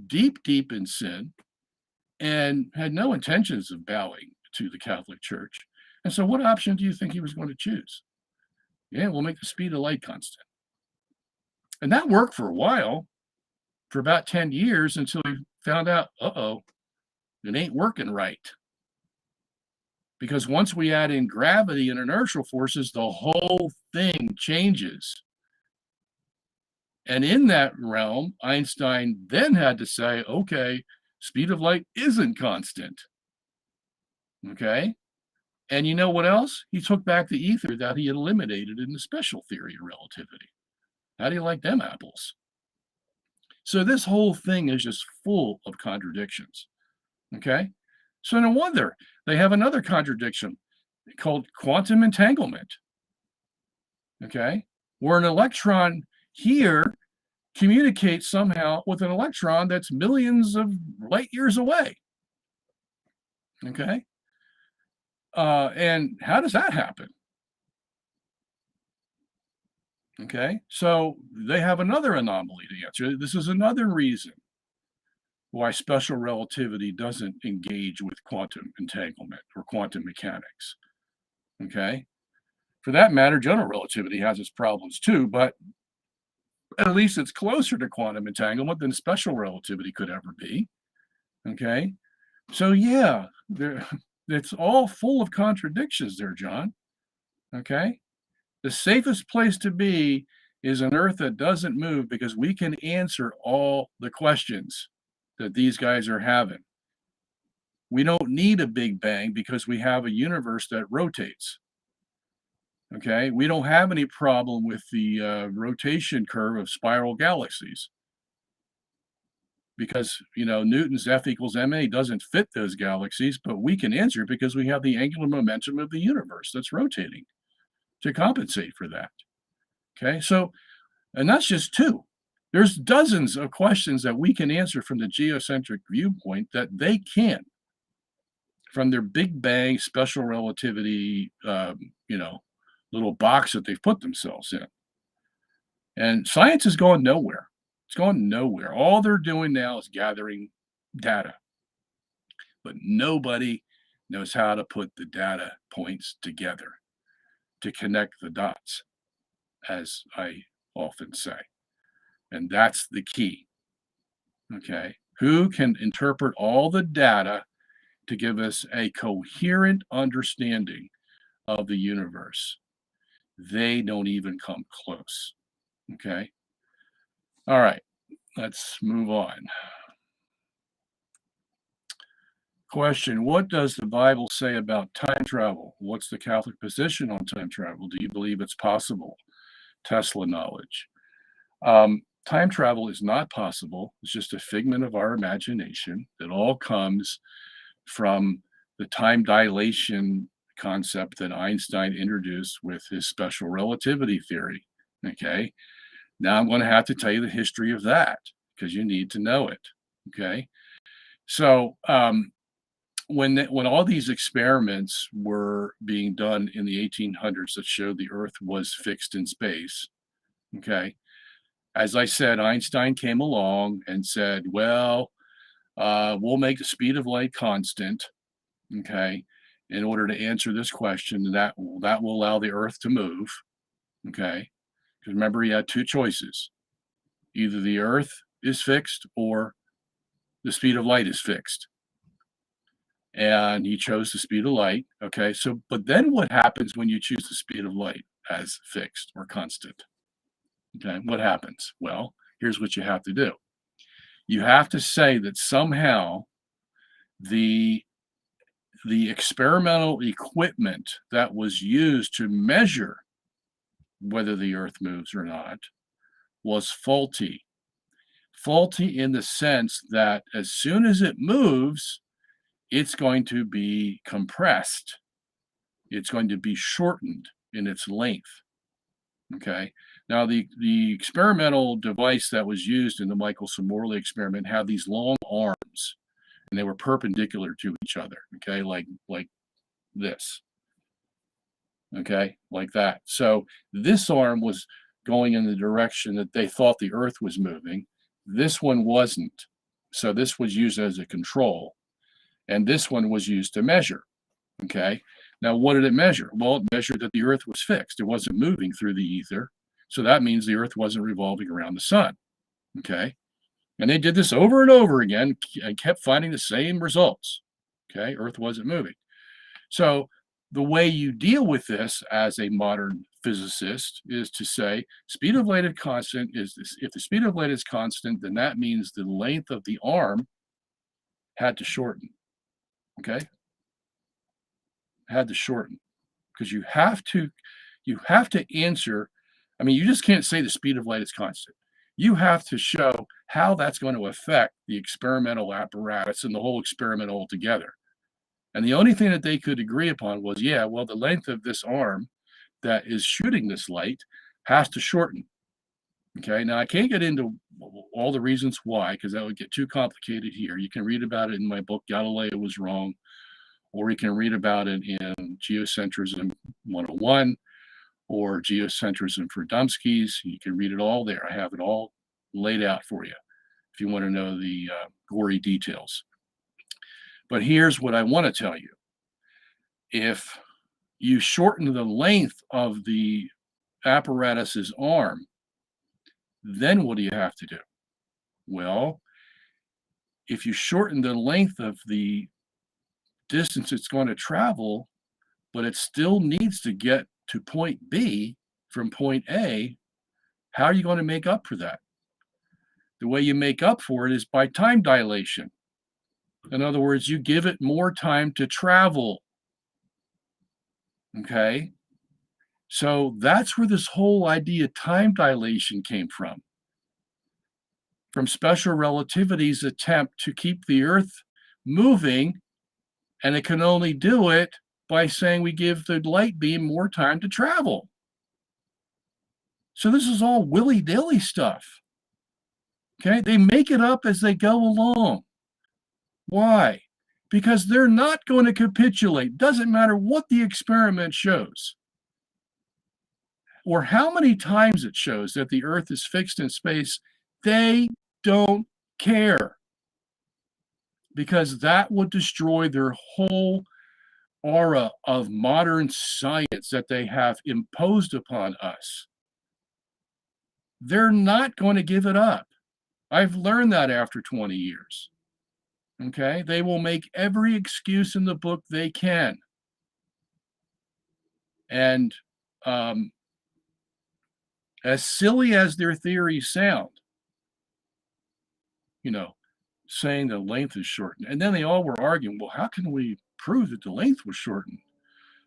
deep, deep in sin, and had no intentions of bowing to the Catholic Church. And so what option do you think he was going to choose? Yeah, we'll make the speed of light constant. And that worked for a while, for about 10 years until we found out, uh-oh, it ain't working right. Because once we add in gravity and inertial forces, the whole thing changes. And in that realm, Einstein then had to say, okay, speed of light isn't constant. Okay. And you know what else? He took back the ether that he had eliminated in the special theory of relativity. How do you like them apples? So this whole thing is just full of contradictions. Okay. So no wonder they have another contradiction called quantum entanglement. Okay. Where an electron here communicates somehow with an electron that's millions of light years away. Okay. And how does that happen? Okay. So they have another anomaly to answer. This is another reason why special relativity doesn't engage with quantum entanglement or quantum mechanics. Okay. For that matter, general relativity has its problems too, but at least it's closer to quantum entanglement than special relativity could ever be. Okay. So yeah, it's all full of contradictions there, John. Okay. The safest place to be is an Earth that doesn't move because we can answer all the questions that these guys are having. We don't need a big bang because we have a universe that rotates. Okay. We don't have any problem with the rotation curve of spiral galaxies because, Newton's F equals ma doesn't fit those galaxies, but we can answer it because we have the angular momentum of the universe that's rotating to compensate for that. Okay. So, and that's just two. There's dozens of questions that we can answer from the geocentric viewpoint that they can't from their Big Bang special relativity, little box that they've put themselves in. And science is going nowhere. It's going nowhere. All they're doing now is gathering data, but nobody knows how to put the data points together to connect the dots, as I often say. And that's the key. Okay. Who can interpret all the data to give us a coherent understanding of the universe? They don't even come close. Okay. All right. Let's move on. Question: what does the Bible say about time travel? What's the Catholic position on time travel? Do you believe it's possible? Tesla knowledge. Time travel is not possible. It's just a figment of our imagination. It all comes from the time dilation concept that Einstein introduced with his special relativity theory. Okay. Now I'm going to have to tell you the history of that because you need to know it. Okay. So when all these experiments were being done in the 1800s that showed the Earth was fixed in space, okay, as I said, Einstein came along and said, well, we'll make the speed of light constant, okay, in order to answer this question. That will allow the Earth to move, okay, because remember, he had two choices. Either the Earth is fixed or the speed of light is fixed. And he chose the speed of light, okay? So, but then what happens when you choose the speed of light as fixed or constant? Okay, what happens? Well, here's what you have to do. You have to say that somehow the experimental equipment that was used to measure whether the Earth moves or not was faulty. Faulty in the sense that as soon as it moves, it's going to be compressed. It's going to be shortened in its length. Okay. Now, the experimental device that was used in the Michelson-Morley experiment had these long arms, and they were perpendicular to each other. Okay, like this. Okay, like that. So this arm was going in the direction that they thought the Earth was moving. This one wasn't. So this was used as a control, and this one was used to measure. Okay. Now, what did it measure? Well, it measured that the Earth was fixed. It wasn't moving through the ether. So that means the Earth wasn't revolving around the sun. Okay. And they did this over and over again and kept finding the same results. Okay. Earth wasn't moving. So the way you deal with this as a modern physicist is to say speed of light is constant. Is this, if the speed of light is constant, then that means the length of the arm had to shorten. Okay. Had to shorten because you have to answer. I mean, you just can't say the speed of light is constant. You have to show how that's going to affect the experimental apparatus and the whole experiment altogether. And the only thing that they could agree upon was, yeah, well, the length of this arm that is shooting this light has to shorten. Okay. Now, I can't get into all the reasons why because that would get too complicated here. You can read about it in my book, Galileo Was Wrong, or you can read about it in Geocentrism 101 or Geocentrism for Dumpskis. You can read it all there. I have it all laid out for you if you want to know the gory details. But here's what I want to tell you. If you shorten the length of the apparatus's arm, then what do you have to do? Well, if you shorten the length of the distance it's going to travel, but it still needs to get to point B from point A, how are you going to make up for that? The way you make up for it is by time dilation. In other words, you give it more time to travel. Okay? So that's where this whole idea of time dilation came from special relativity's attempt to keep the Earth moving, and it can only do it by saying we give the light beam more time to travel. So this is all willy-nilly stuff. Okay? They make it up as they go along. Why? Because they're not going to capitulate. Doesn't matter what the experiment shows or how many times it shows that the Earth is fixed in space. They don't care because that would destroy their whole aura of modern science that they have imposed upon us. They're not going to give it up. I've learned that after 20 years. Okay? They will make every excuse in the book they can. And as silly as their theories sound, saying the length is shortened. And then they all were arguing, well, how can we prove that the length was shortened?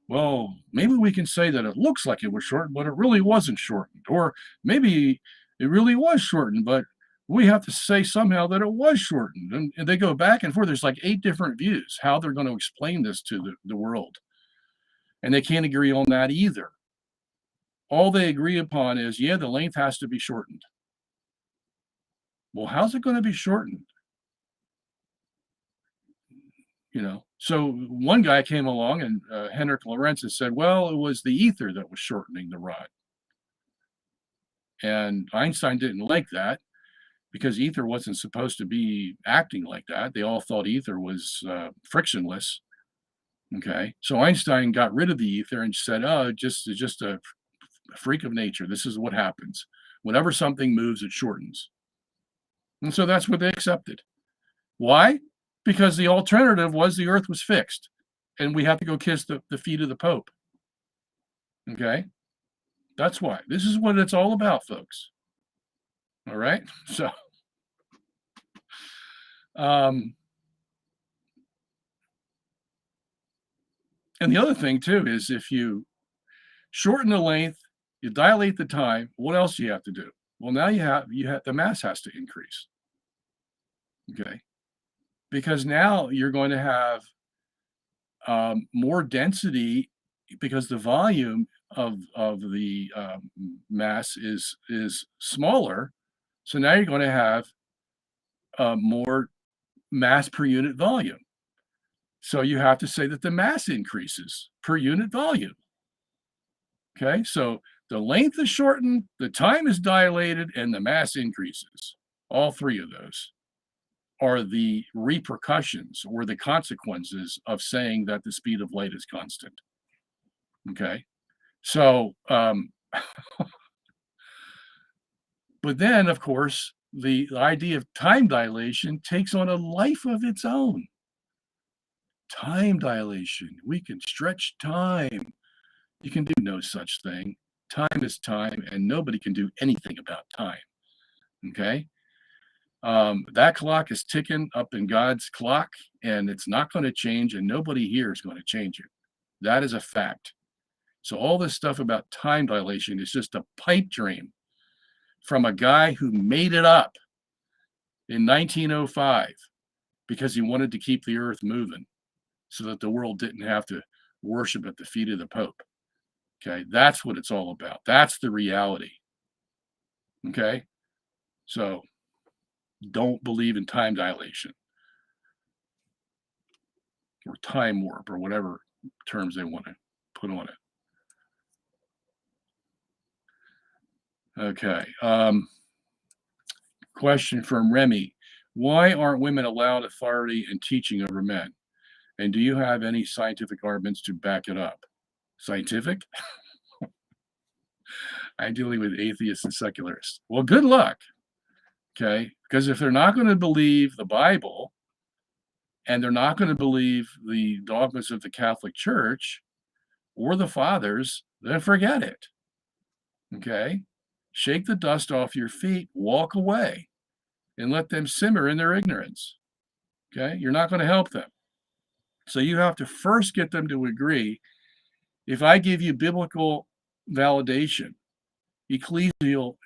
Well, maybe we can say that it looks like it was shortened, but it really wasn't shortened. Or maybe it really was shortened, but we have to say somehow that it was shortened. And they go back and forth. There's like 8 different views how they're going to explain this to the world. And they can't agree on that either. All they agree upon is, yeah, the length has to be shortened. Well, how's it going to be shortened? So one guy came along and Henrik Lorentz said, well, it was the ether that was shortening the rod. And Einstein didn't like that because ether wasn't supposed to be acting like that. They all thought ether was frictionless. Okay. So Einstein got rid of the ether and said, oh, it's just a freak of nature. This is what happens. Whenever something moves, it shortens. And so that's what they accepted. Why? Because the alternative was the Earth was fixed and we have to go kiss the feet of the Pope. Okay? That's why. This is what it's all about, folks. All right? So, and the other thing, too, is if you shorten the length, you dilate the time, what else do you have to do? Well, now you have the mass has to increase. Okay? Because now you're going to have more density because the volume of the mass is smaller. So now you're going to have more mass per unit volume. So you have to say that the mass increases per unit volume. Okay, so the length is shortened, the time is dilated, and the mass increases. All 3 of those are the repercussions or the consequences of saying that the speed of light is constant. Okay. So, but then, of course, the idea of time dilation takes on a life of its own. Time dilation. We can stretch time. You can do no such thing. Time is time, and nobody can do anything about time. Okay. That clock is ticking up in God's clock, and it's not going to change, and nobody here is going to change it. That is a fact. So, all this stuff about time dilation is just a pipe dream from a guy who made it up in 1905 because he wanted to keep the earth moving so that the world didn't have to worship at the feet of the Pope. Okay. That's what it's all about. That's the reality. Okay. So, don't believe in time dilation or time warp or whatever terms they want to put on it. Okay. Question from Remy. Why aren't women allowed authority and teaching over men? And do you have any scientific arguments to back it up? Scientific? I'm dealing with atheists and secularists. Well, good luck. Okay. Because if they're not going to believe the Bible and they're not going to believe the dogmas of the Catholic Church or the fathers, then forget it. Okay. Shake the dust off your feet, walk away, and let them simmer in their ignorance. Okay. You're not going to help them. So you have to first get them to agree. If I give you biblical validation, ecclesial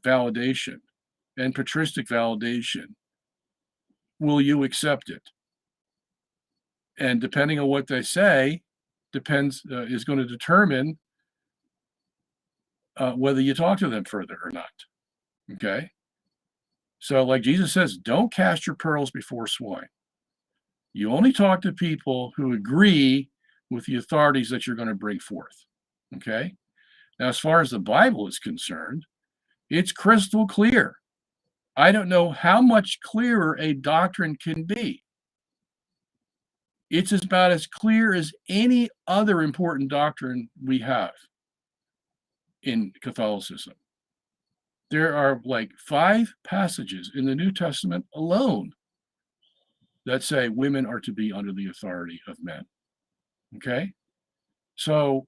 validation, and patristic validation, will you accept it? And depending on what they say, is going to determine whether you talk to them further or not. Okay. So, like Jesus says, don't cast your pearls before swine. You only talk to people who agree with the authorities that you're going to bring forth. Okay. Now, as far as the Bible is concerned, it's crystal clear. I don't know how much clearer a doctrine can be. It's about as clear as any other important doctrine we have in Catholicism. There are like 5 passages in the New Testament alone that say women are to be under the authority of men. Okay? So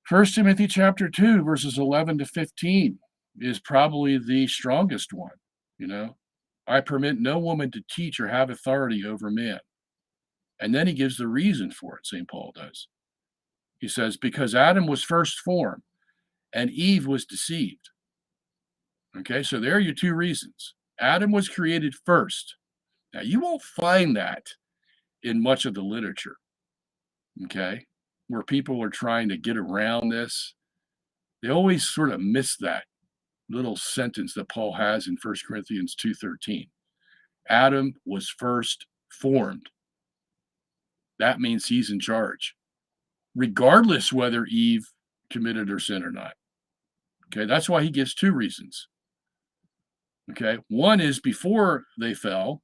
1 Timothy chapter 2, verses 11 to 15 is probably the strongest one. You know, I permit no woman to teach or have authority over man. And then he gives the reason for it, St. Paul does. He says, because Adam was first formed and Eve was deceived. Okay, so there are your 2 reasons. Adam was created first. Now, you won't find that in much of the literature, okay, where people are trying to get around this. They always sort of miss that little sentence that Paul has in 1 Corinthians 2:13. Adam was first formed. That means he's in charge, regardless whether Eve committed her sin or not. Okay, that's why he gives 2 reasons. Okay, one is before they fell,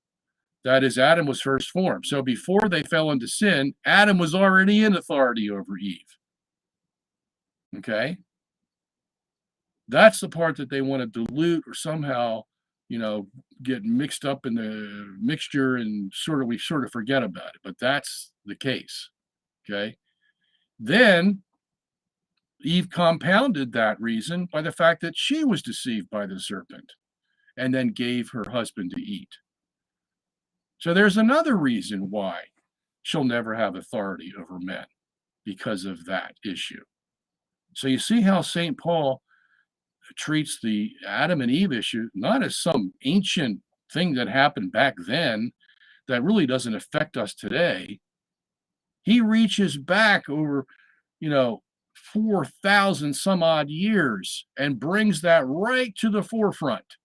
that is, Adam was first formed. So before they fell into sin, Adam was already in authority over Eve. Okay, that's the part that they want to dilute or somehow, get mixed up in the mixture and we sort of forget about it. But that's the case. Okay, then Eve compounded that reason by the fact that she was deceived by the serpent and then gave her husband to eat. So there's another reason why she'll never have authority over men, because of that issue. So you see how St. Paul treats the Adam and Eve issue not as some ancient thing that happened back then that really doesn't affect us today. He reaches back over, 4,000 some odd years and brings that right to the forefront.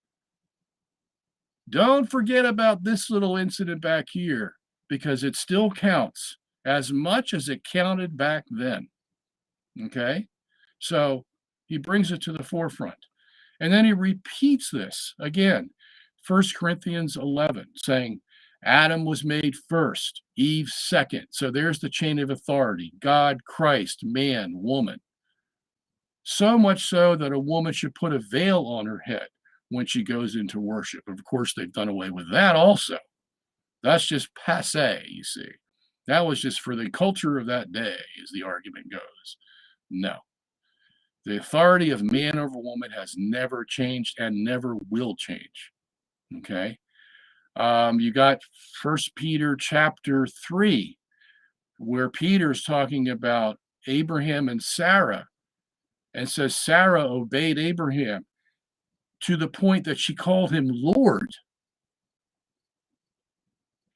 Don't forget about this little incident back here, because it still counts as much as it counted back then. Okay? So he brings it to the forefront. And then he repeats this again, 1 Corinthians 11, saying, Adam was made first, Eve second. So there's the chain of authority: God, Christ, man, woman. So much so that a woman should put a veil on her head when she goes into worship. Of course, they've done away with that also. That's just passe, you see. That was just for the culture of that day, as the argument goes. No. The authority of man over woman has never changed and never will change. Okay. You got First Peter chapter 3, where Peter's talking about Abraham and Sarah, and says Sarah obeyed Abraham to the point that she called him Lord.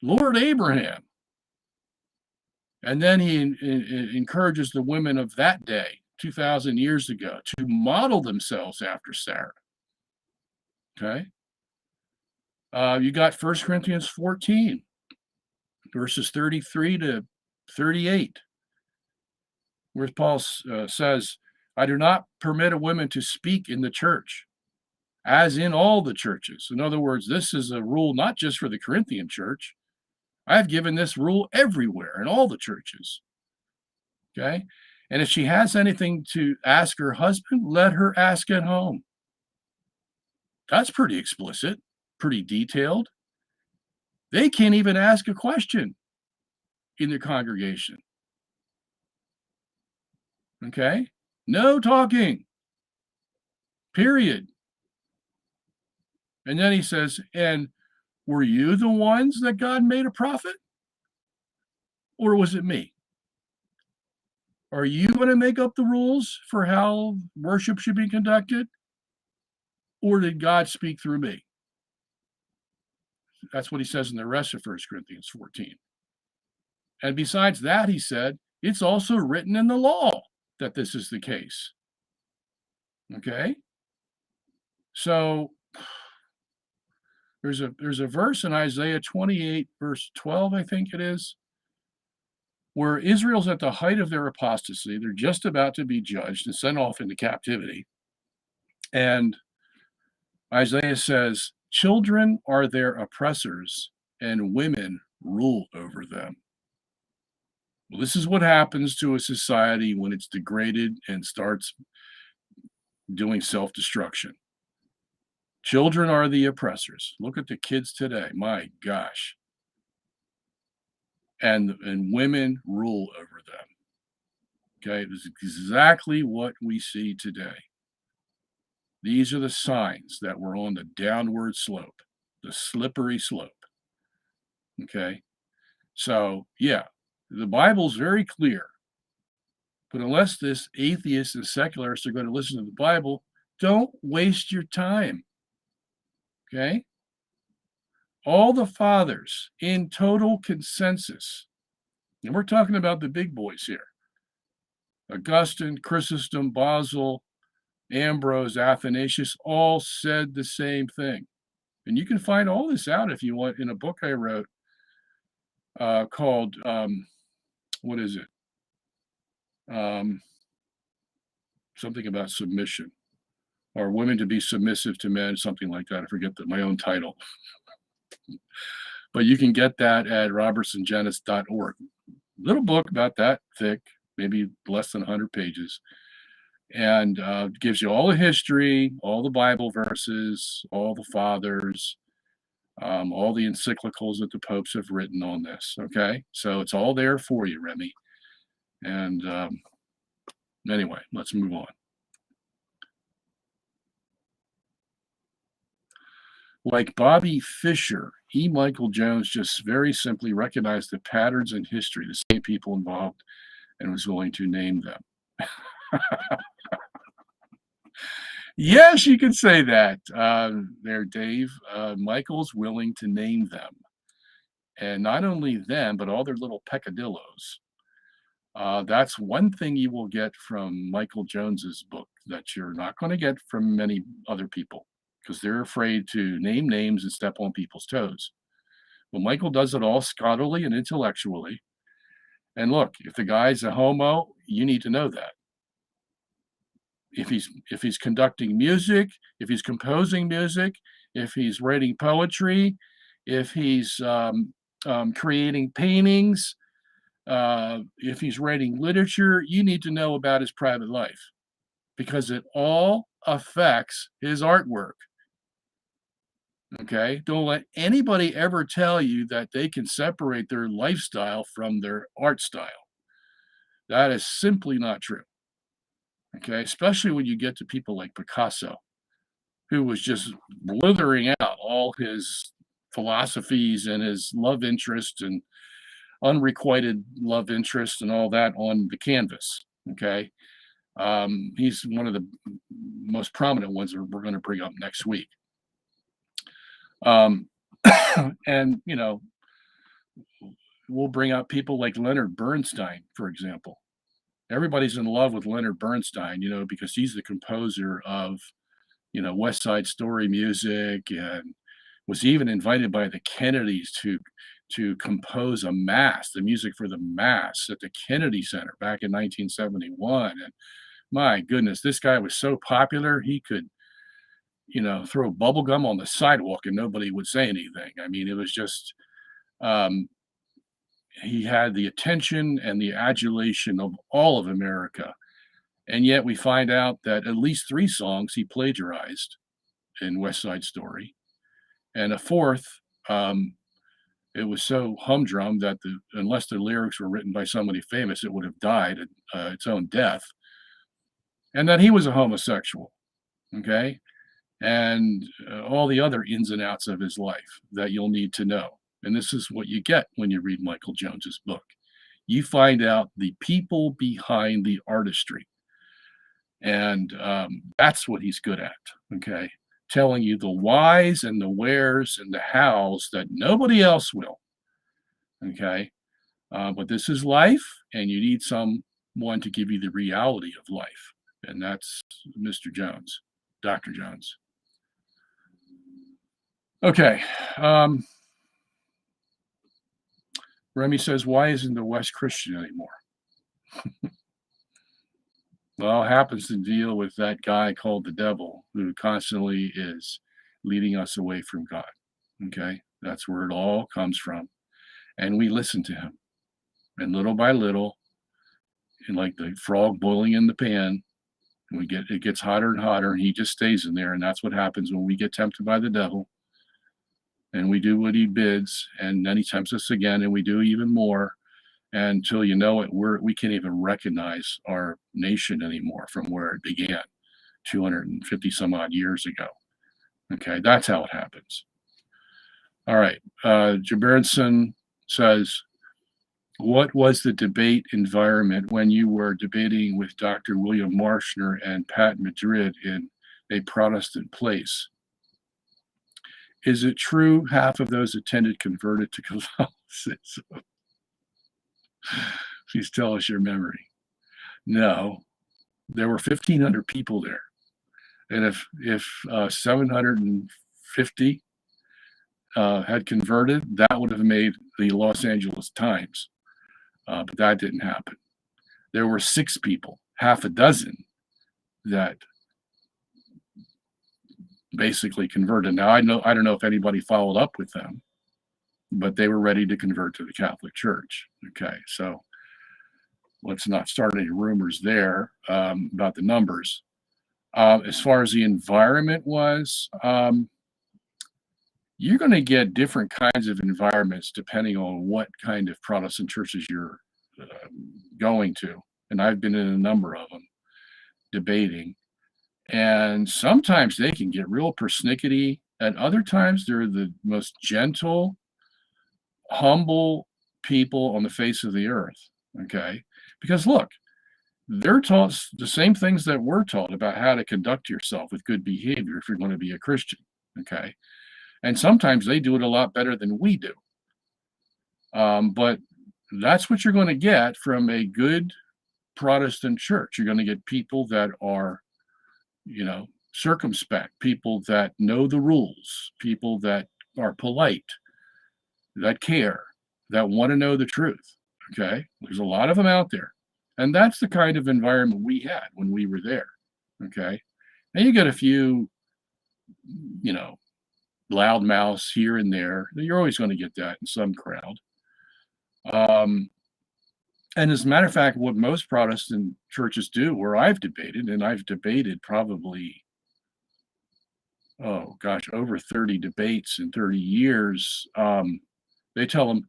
Lord Abraham. And then he encourages the women of that day, 2,000 years ago, to model themselves after Sarah. Okay. You got 1 Corinthians 14, verses 33 to 38, where Paul says, I do not permit a woman to speak in the church, as in all the churches. In other words, this is a rule not just for the Corinthian church. I've given this rule everywhere in all the churches. Okay. And if she has anything to ask her husband, let her ask at home. That's pretty explicit, pretty detailed. They can't even ask a question in the congregation. Okay. No talking. Period. And then he says, and were you the ones that God made a prophet? Or was it me? Are you going to make up the rules for how worship should be conducted? Or did God speak through me? That's what he says in the rest of 1 Corinthians 14. And besides that, he said, it's also written in the law that this is the case. Okay? So there's a verse in Isaiah 28, verse 12, I think it is, where Israel's at the height of their apostasy. They're just about to be judged and sent off into captivity. And Isaiah says, children are their oppressors, and women rule over them. Well, this is what happens to a society when it's degraded and starts doing self-destruction. Children are the oppressors. Look at the kids today. My gosh. And women rule over them. Okay, this is exactly what we see today. These are the signs that we're on the downward slope, the slippery slope. Okay, so yeah, the Bible's very clear. But unless this atheists and secularists are going to listen to the Bible, don't waste your time. Okay? All the fathers in total consensus, and we're talking about the big boys here: Augustine, Chrysostom, Basil, Ambrose, Athanasius, all said the same thing. And you can find all this out if you want in a book I wrote called, what is it? Something about submission, or women to be submissive to men, something like that. I forget my own title. But you can get that at robertsongenis.org. Little book about that thick, maybe less than 100 pages. And gives you all the history, all the Bible verses, all the fathers, all the encyclicals that the popes have written on this. Okay, so it's all there for you, Remy. And anyway, let's move on. Like Bobby Fischer, E. Michael Jones just very simply recognized the patterns in history, the same people involved, and was willing to name them. Yes, you could say that there, Dave. Michael's willing to name them. And not only them, but all their little peccadillos. That's one thing you will get from Michael Jones's book that you're not going to get from many other people, because they're afraid to name names and step on people's toes. Well, Michael does it all scholarly and intellectually. And look, if the guy's a homo, you need to know that. If he's conducting music, if he's composing music, if he's writing poetry, if he's creating paintings, if he's writing literature, you need to know about his private life because it all affects his artwork. Okay. Don't let anybody ever tell you that they can separate their lifestyle from their art style. That is simply not true. Okay. Especially when you get to people like Picasso, who was just blithering out all his philosophies and his love interest and unrequited love interest and all that on the canvas. Okay. He's one of the most prominent ones that we're going to bring up next week. Um, and, we'll bring up people like Leonard Bernstein, for example. Everybody's in love with Leonard Bernstein, because he's the composer of, West Side Story music and was even invited by the Kennedys to compose a mass, the music for the mass at the Kennedy Center back in 1971. And my goodness, this guy was so popular, he could, throw bubble gum on the sidewalk and nobody would say anything. I mean, it was just, um, he had the attention and the adulation of all of America. And yet we find out that at least 3 songs he plagiarized in West Side Story. And a fourth, it was so humdrum that unless the lyrics were written by somebody famous, it would have died at its own death. And that he was a homosexual, okay? And all the other ins and outs of his life that you'll need to know. And this is what you get when you read Michael Jones's book. You find out the people behind the artistry. And that's what he's good at, okay? Telling you the whys and the wheres and the hows that nobody else will, okay? But this is life, and you need someone to give you the reality of life. And that's Mr. Jones, Dr. Jones. Okay. Remy says, why isn't the West Christian anymore? Well, it happens to deal with that guy called the devil who constantly is leading us away from God. Okay. That's where it all comes from. And we listen to him. And little by little, and like the frog boiling in the pan, it gets hotter and hotter, and he just stays in there. And that's what happens when we get tempted by the devil. And we do what he bids, and then he tempts us again, and we do even more. Until you know it, we can't even recognize our nation anymore from where it began 250 some odd years ago. Okay, that's how it happens. All right, Jaberson says, what was the debate environment when you were debating with Dr. William Marshner and Pat Madrid in a Protestant place? Is it true half of those attended converted to Catholicism? Please tell us your memory. No, there were 1,500 people there. And if 750 had converted, that would have made the Los Angeles Times. But that didn't happen. There were 6 people, half a dozen, that basically converted. Now, I don't know if anybody followed up with them, but they were ready to convert to the Catholic Church. Okay, so let's not start any rumors there about the numbers. As far as the environment was, you're going to get different kinds of environments depending on what kind of Protestant churches you're going to. And I've been in a number of them debating. And sometimes they can get real persnickety. At other times, they're the most gentle, humble people on the face of the earth. Okay. Because look, they're taught the same things that we're taught about how to conduct yourself with good behavior if you're going to be a Christian. Okay. And sometimes they do it a lot better than we do. But that's what you're going to get from a good Protestant church. You're going to get people that are, circumspect, people that know the rules, people that are polite, that care, that want to know the truth. Okay. There's a lot of them out there. And that's the kind of environment we had when we were there. Okay. Now you get a few, loudmouths here and there. You're always going to get that in some crowd. Um, and as a matter of fact, what most Protestant churches do, where I've debated, and I've debated probably, oh gosh, over 30 debates in 30 years, they tell them,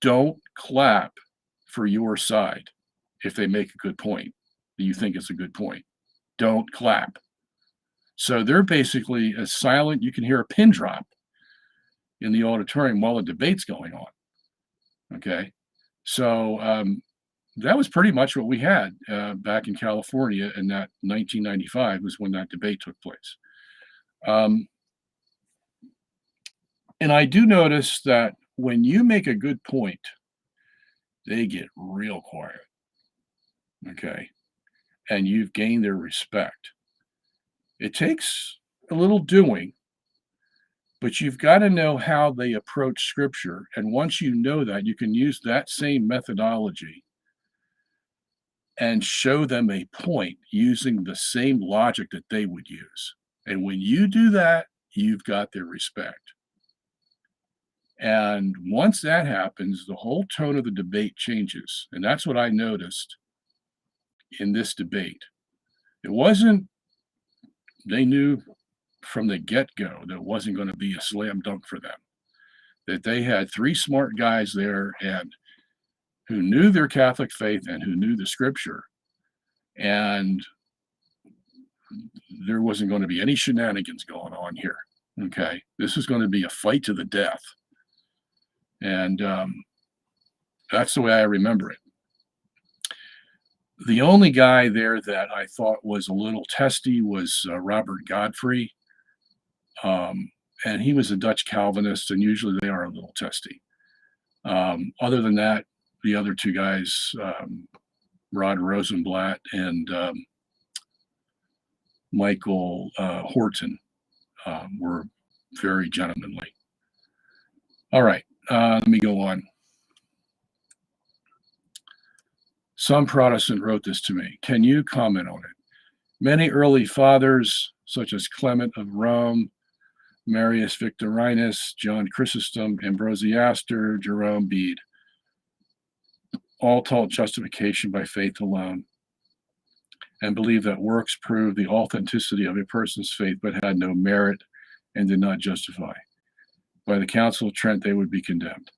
don't clap for your side if they make a good point that you think is a good point. Don't clap. So they're basically as silent, you can hear a pin drop in the auditorium while the debate's going on. Okay. So that was pretty much what we had back in California in that 1995 was when that debate took place. Um, and I do notice that when you make a good point, they get real quiet. Okay. And you've gained their respect. It takes a little doing, but you've got to know how they approach scripture. And once you know that, you can use that same methodology and show them a point using the same logic that they would use. And when you do that, you've got their respect. And once that happens, the whole tone of the debate changes. And that's what I noticed in this debate. It wasn't, they knew from the get-go that it wasn't going to be a slam dunk for them. That they had three smart guys there and who knew their Catholic faith and who knew the scripture. And there wasn't going to be any shenanigans going on here. Okay. This is going to be a fight to the death. And that's the way I remember it. The only guy there that I thought was a little testy was Robert Godfrey. And he was a Dutch Calvinist, and usually they are a little testy. Other than that, the other two guys, Rod Rosenblatt and Michael Horton, were very gentlemanly. All right, let me go on. Some Protestant wrote this to me. Can you comment on it? Many early fathers, such as Clement of Rome, Marius Victorinus, John Chrysostom, Ambrosiaster, Jerome Bede, all taught justification by faith alone and believed that works prove the authenticity of a person's faith but had no merit and did not justify. By the Council of Trent, they would be condemned.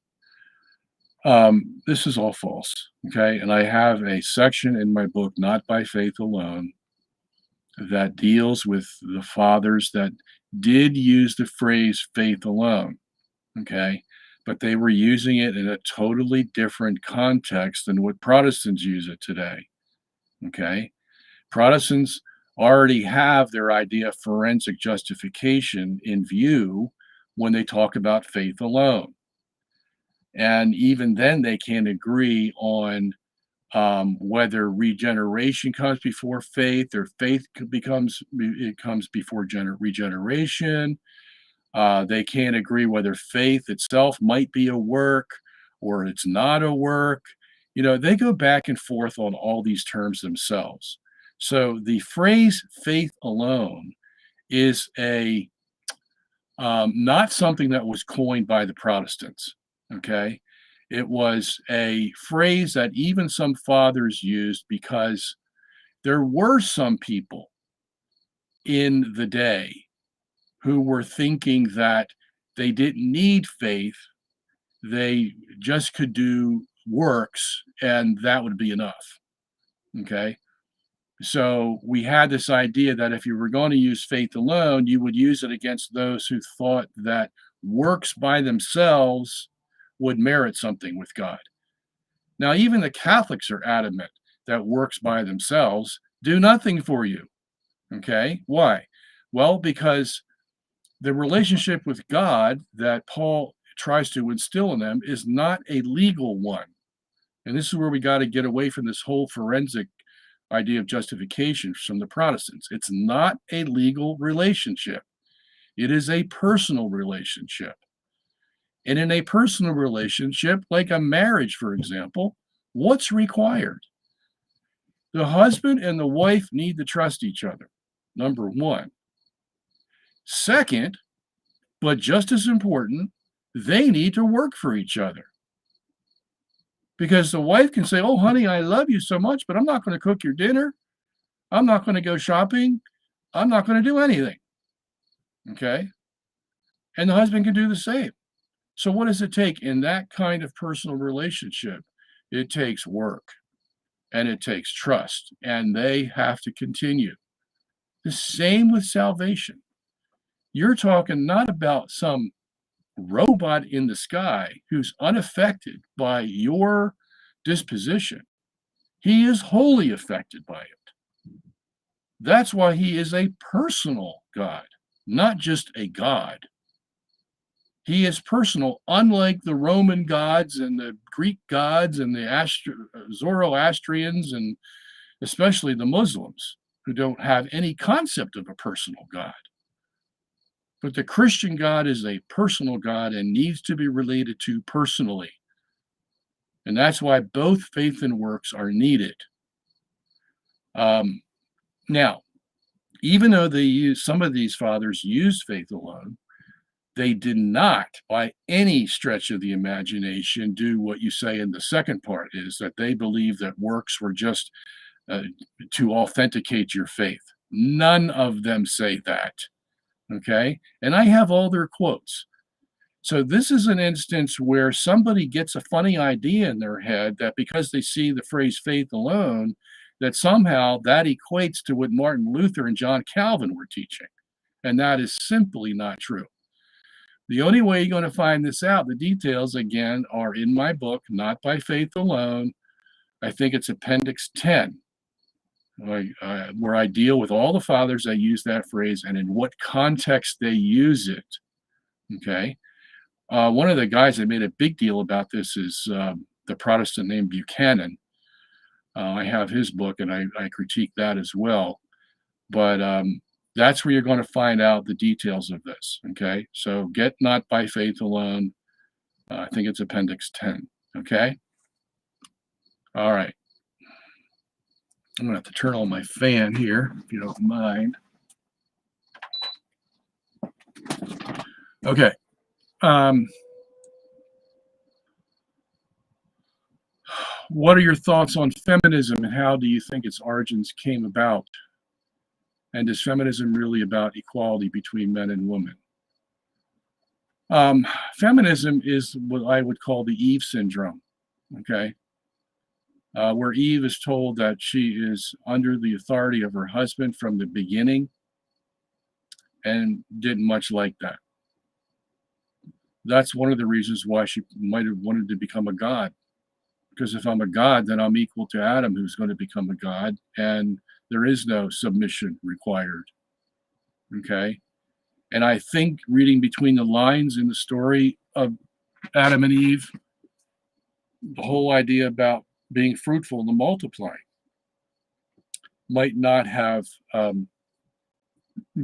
This is all false, okay? And I have a section in my book, Not by Faith Alone, that deals with the fathers that did use the phrase faith alone, okay? But they were using it in a totally different context than what Protestants use it today, okay? Protestants already have their idea of forensic justification in view when they talk about faith alone. And even then, they can't agree on whether regeneration comes before faith or faith comes before regeneration. They can't agree whether faith itself might be a work or it's not a work. You know, they go back and forth on all these terms themselves. So the phrase faith alone is a not something that was coined by the Protestants. Okay. It was a phrase that even some fathers used because there were some people in the day who were thinking that they didn't need faith, they just could do works and that would be enough. Okay. So we had this idea that if you were going to use faith alone, you would use it against those who thought that works by themselves would merit something with God. Now, even the Catholics are adamant that works by themselves do nothing for you. Okay. Why? Well, because the relationship with God that Paul tries to instill in them is not a legal one. And this is where we got to get away from this whole forensic idea of justification from the Protestants. It's not a legal relationship. It is a personal relationship. And in a personal relationship, like a marriage, for example, what's required? The husband and the wife need to trust each other, number one. Second, But just as important, they need to work for each other. Because the wife can say, "Oh, honey, I love you so much, but I'm not going to cook your dinner. I'm not going to go shopping. I'm not going to do anything." Okay. And the husband can do the same. So, what does it take in that kind of personal relationship? It takes work and it takes trust, and they have to continue. The same with salvation. You're talking not about some robot in the sky who's unaffected by your disposition. He is wholly affected by it. That's why he is a personal God, not just a God. He is personal, unlike the Roman gods and the Greek gods and the Zoroastrians and especially the Muslims, who don't have any concept of a personal God. But the Christian God is a personal God and needs to be related to personally. And that's why both faith and works are needed. Now, even though some of these fathers used faith alone, they did not, by any stretch of the imagination, do what you say in the second part, is that they believed that works were just to authenticate your faith. None of them say that. Okay? And I have all their quotes. So this is an instance where somebody gets a funny idea in their head that because they see the phrase faith alone, that somehow that equates to what Martin Luther and John Calvin were teaching. And that is simply not true. The only way you're going to find this out, the details again are in my book, Not by Faith Alone. I think it's Appendix 10, where I deal with all the fathers that use that phrase and in what context they use it. Okay. One of the guys that made a big deal about this is the Protestant named Buchanan. I have his book and I critique that as well. But that's where you're going to find out the details of this. Okay. So get Not by Faith Alone. I think it's Appendix 10. Okay. All right. I'm going to have to turn on my fan here, if you don't mind. Okay. What are your thoughts on feminism and how do you think its origins came about? And is feminism really about equality between men and women? Feminism is what I would call the Eve syndrome, okay? Where Eve is told that she is under the authority of her husband from the beginning and didn't much like that. That's one of the reasons why she might have wanted to become a god. Because if I'm a god, then I'm equal to Adam, who's going to become a god, and there is no submission required. Okay? And I think reading between the lines in the story of Adam and Eve, the whole idea about being fruitful and multiplying might not have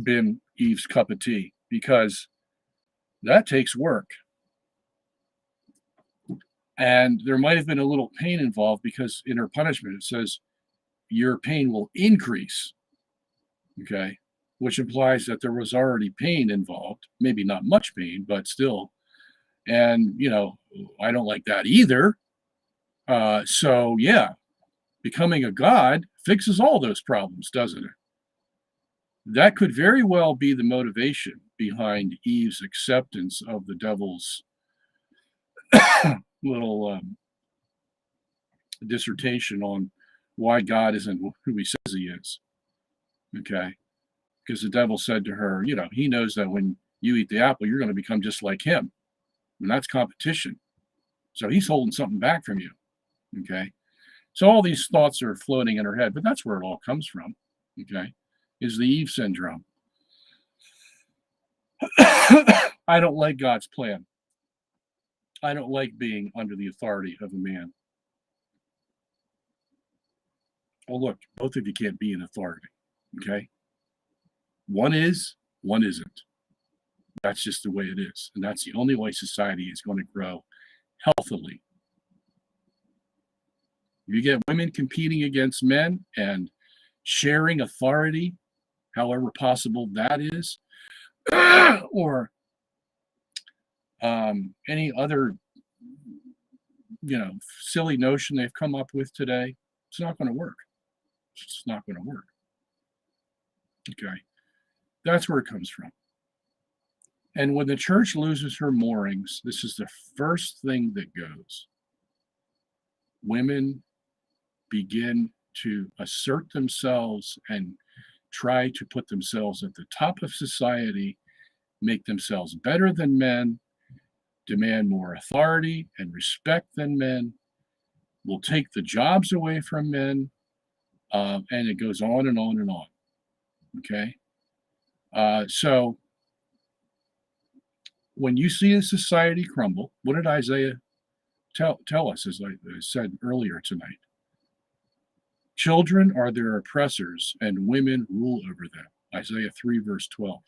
been Eve's cup of tea, because that takes work. And there might have been a little pain involved because in her punishment, it says your pain will increase. Okay. Which implies that there was already pain involved, maybe not much pain, but still. And, I don't like that either. So, yeah, becoming a god fixes all those problems, doesn't it? That could very well be the motivation behind Eve's acceptance of the devil's little dissertation on why God isn't who he says he is. Okay. Because the devil said to her, he knows that when you eat the apple, you're going to become just like him. And that's competition. So he's holding something back from you. Okay. So all these thoughts are floating in her head, but that's where it all comes from. Okay. Is the Eve syndrome. I don't like God's plan. I don't like being under the authority of a man. Well, look, both of you can't be in authority. Okay. One is, one isn't. That's just the way it is. And that's the only way society is going to grow healthily. You get women competing against men and sharing authority, however possible that is, or Any other, silly notion they've come up with today, it's not going to work. It's not going to work. Okay. That's where it comes from. And when the church loses her moorings, this is the first thing that goes. Women begin to assert themselves and try to put themselves at the top of society, make themselves better than men, demand more authority and respect than men, will take the jobs away from men, and it goes on and on and on. Okay? So when you see a society crumble, what did Isaiah tell us, as I said earlier tonight? Children are their oppressors, and women rule over them. Isaiah 3, verse 12.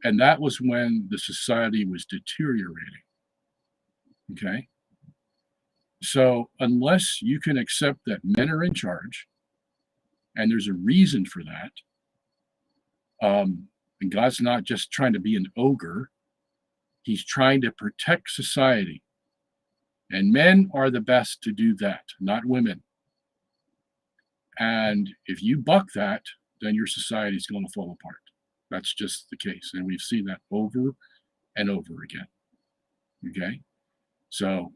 And that was when the society was deteriorating. Okay? So unless you can accept that men are in charge, and there's a reason for that, and God's not just trying to be an ogre, he's trying to protect society. And men are the best to do that, not women. And if you buck that, then your society is going to fall apart. That's just the case. And we've seen that over and over again. Okay? So,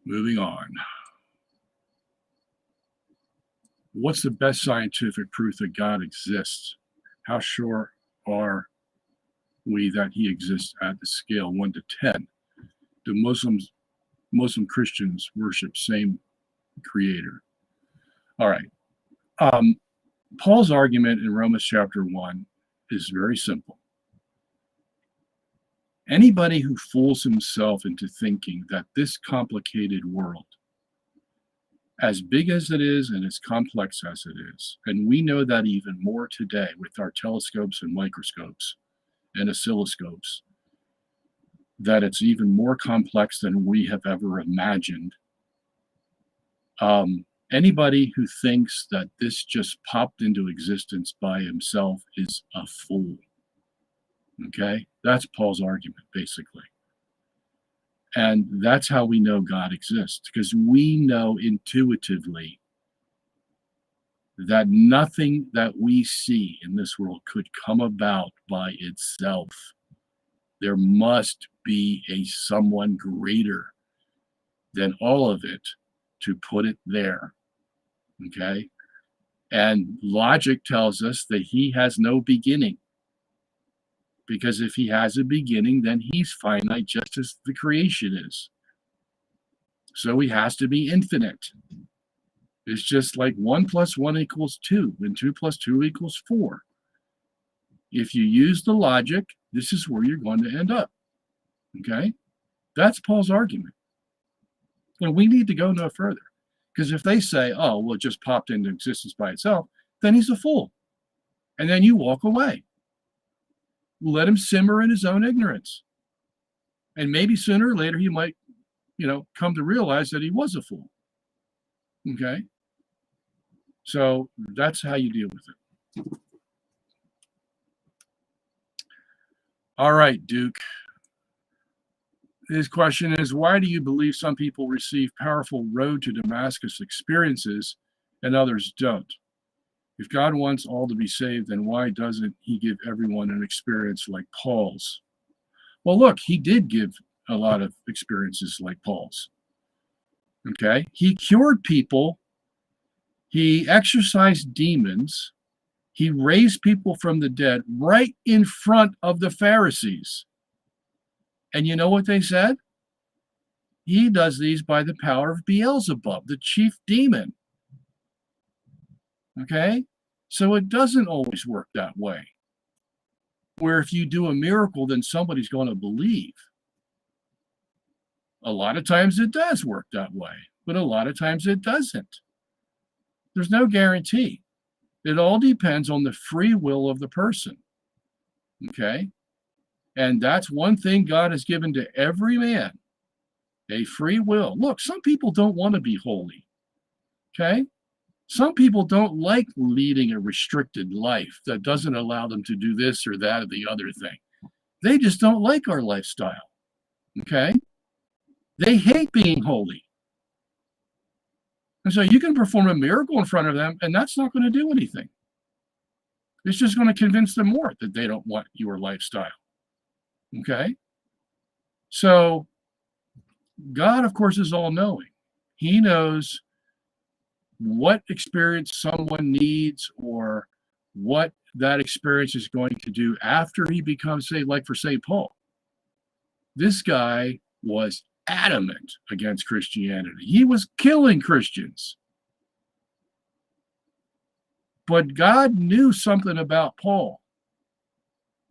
moving on. What's the best scientific proof that God exists? How sure are we that he exists at the scale 1 to 10? Do Muslim Christians worship same creator? All right. Paul's argument in Romans chapter 1 is very simple. Anybody who fools himself into thinking that this complicated world, as big as it is and as complex as it is, and we know that even more today with our telescopes and microscopes and oscilloscopes, that it's even more complex than we have ever imagined. Anybody who thinks that this just popped into existence by himself is a fool. Okay? That's Paul's argument, basically. And that's how we know God exists, because we know intuitively that nothing that we see in this world could come about by itself. There must be a someone greater than all of it to put it there. Okay? And logic tells us that he has no beginning. Because if he has a beginning, then he's finite, just as the creation is. So he has to be infinite. It's just like 1 + 1 = 2, and 2 + 2 = 4. If you use the logic, this is where you're going to end up. Okay? That's Paul's argument. And we need to go no further. Because if they say, oh, well, it just popped into existence by itself, then he's a fool. And then you walk away. Let him simmer in his own ignorance. And maybe sooner or later he might, come to realize that he was a fool. Okay? So that's how you deal with it. All right, Duke. His question is, why do you believe some people receive powerful road to Damascus experiences and others don't? If God wants all to be saved, then why doesn't he give everyone an experience like Paul's? Well, look, he did give a lot of experiences like Paul's. Okay? He cured people. He exorcised demons. He raised people from the dead right in front of the Pharisees. And you know what they said? He does these by the power of Beelzebub, the chief demon. Okay? So it doesn't always work that way. Where if you do a miracle, then somebody's going to believe. A lot of times it does work that way, but a lot of times it doesn't. There's no guarantee. It all depends on the free will of the person. Okay? And that's one thing God has given to every man, a free will. Look, some people don't want to be holy. Okay? Some people don't like leading a restricted life that doesn't allow them to do this or that or the other thing. They just don't like our lifestyle. Okay? They hate being holy. And so you can perform a miracle in front of them, and that's not going to do anything. It's just going to convince them more that they don't want your lifestyle. Okay? So God, of course, is all knowing. He knows what experience someone needs or what that experience is going to do after he becomes saved. Like for St. Paul, this guy was adamant against Christianity. He was killing Christians. But God knew something about Paul,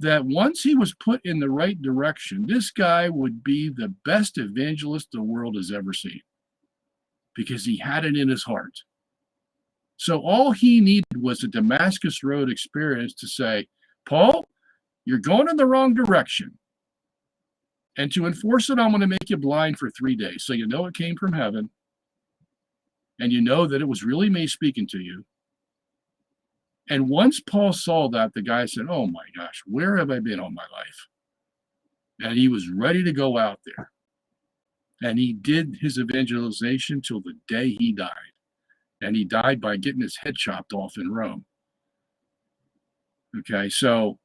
that once he was put in the right direction, this guy would be the best evangelist the world has ever seen, because he had it in his heart. So all he needed was a Damascus Road experience to say, Paul, you're going in the wrong direction. And to enforce it, I'm going to make you blind for 3 days. So you know it came from heaven. And you know that it was really me speaking to you. And once Paul saw that, the guy said, oh my gosh, where have I been all my life? And he was ready to go out there. And he did his evangelization till the day he died. And he died by getting his head chopped off in Rome. Okay, so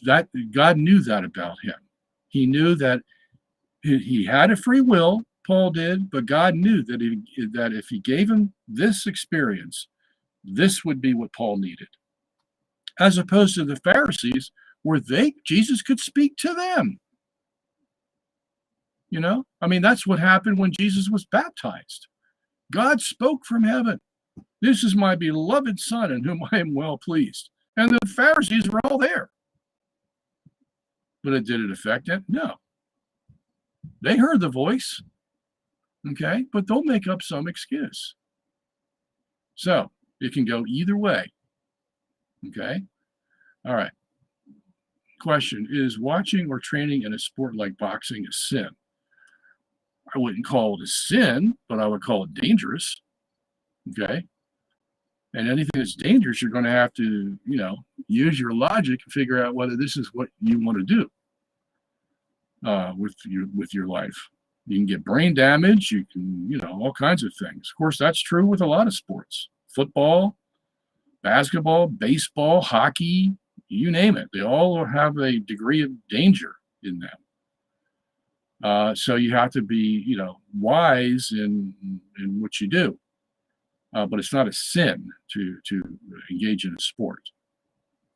that God knew that about him. He knew that he had a free will, Paul did, but God knew that if he gave him this experience, this would be what Paul needed. As opposed to the Pharisees, where Jesus could speak to them. You know, I mean, that's what happened when Jesus was baptized. God spoke from heaven. This is my beloved Son in whom I am well pleased. And the Pharisees were all there. But did it affect it? No. They heard the voice. Okay, but they'll make up some excuse. So it can go either way. Okay. All right. Question: is watching or training in a sport like boxing a sin? I wouldn't call it a sin, but I would call it dangerous. Okay. And anything that's dangerous, you're going to have to, use your logic and figure out whether this is what you want to do with your life. You can get brain damage. You can, all kinds of things. Of course, that's true with a lot of sports: football, basketball, baseball, hockey, you name it. They all have a degree of danger in them. So you have to be, wise in what you do. But it's not a sin to engage in a sport.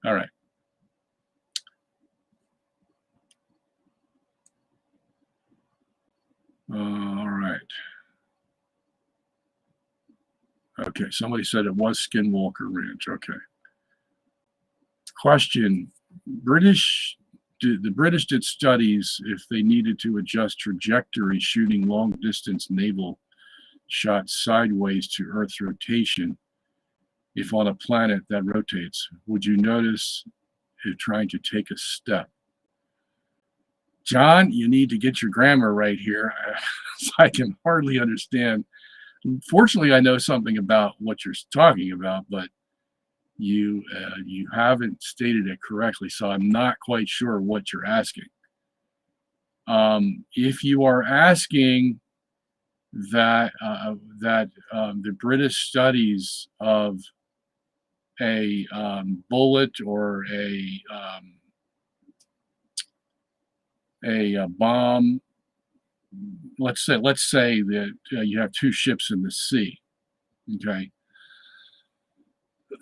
All right. All right. Okay, somebody said it was Skinwalker Ranch. Okay. Question: the British did studies if they needed to adjust trajectory shooting long distance naval shots sideways to Earth's rotation. If on a planet that rotates, would you notice it trying to take a step? John, you need to get your grammar right here. I can hardly understand. Fortunately, I know something about what you're talking about, but you haven't stated it correctly, so I'm not quite sure what you're asking. If you are asking that the British studies of a bullet or a bomb, let's say that you have two ships in the sea, okay,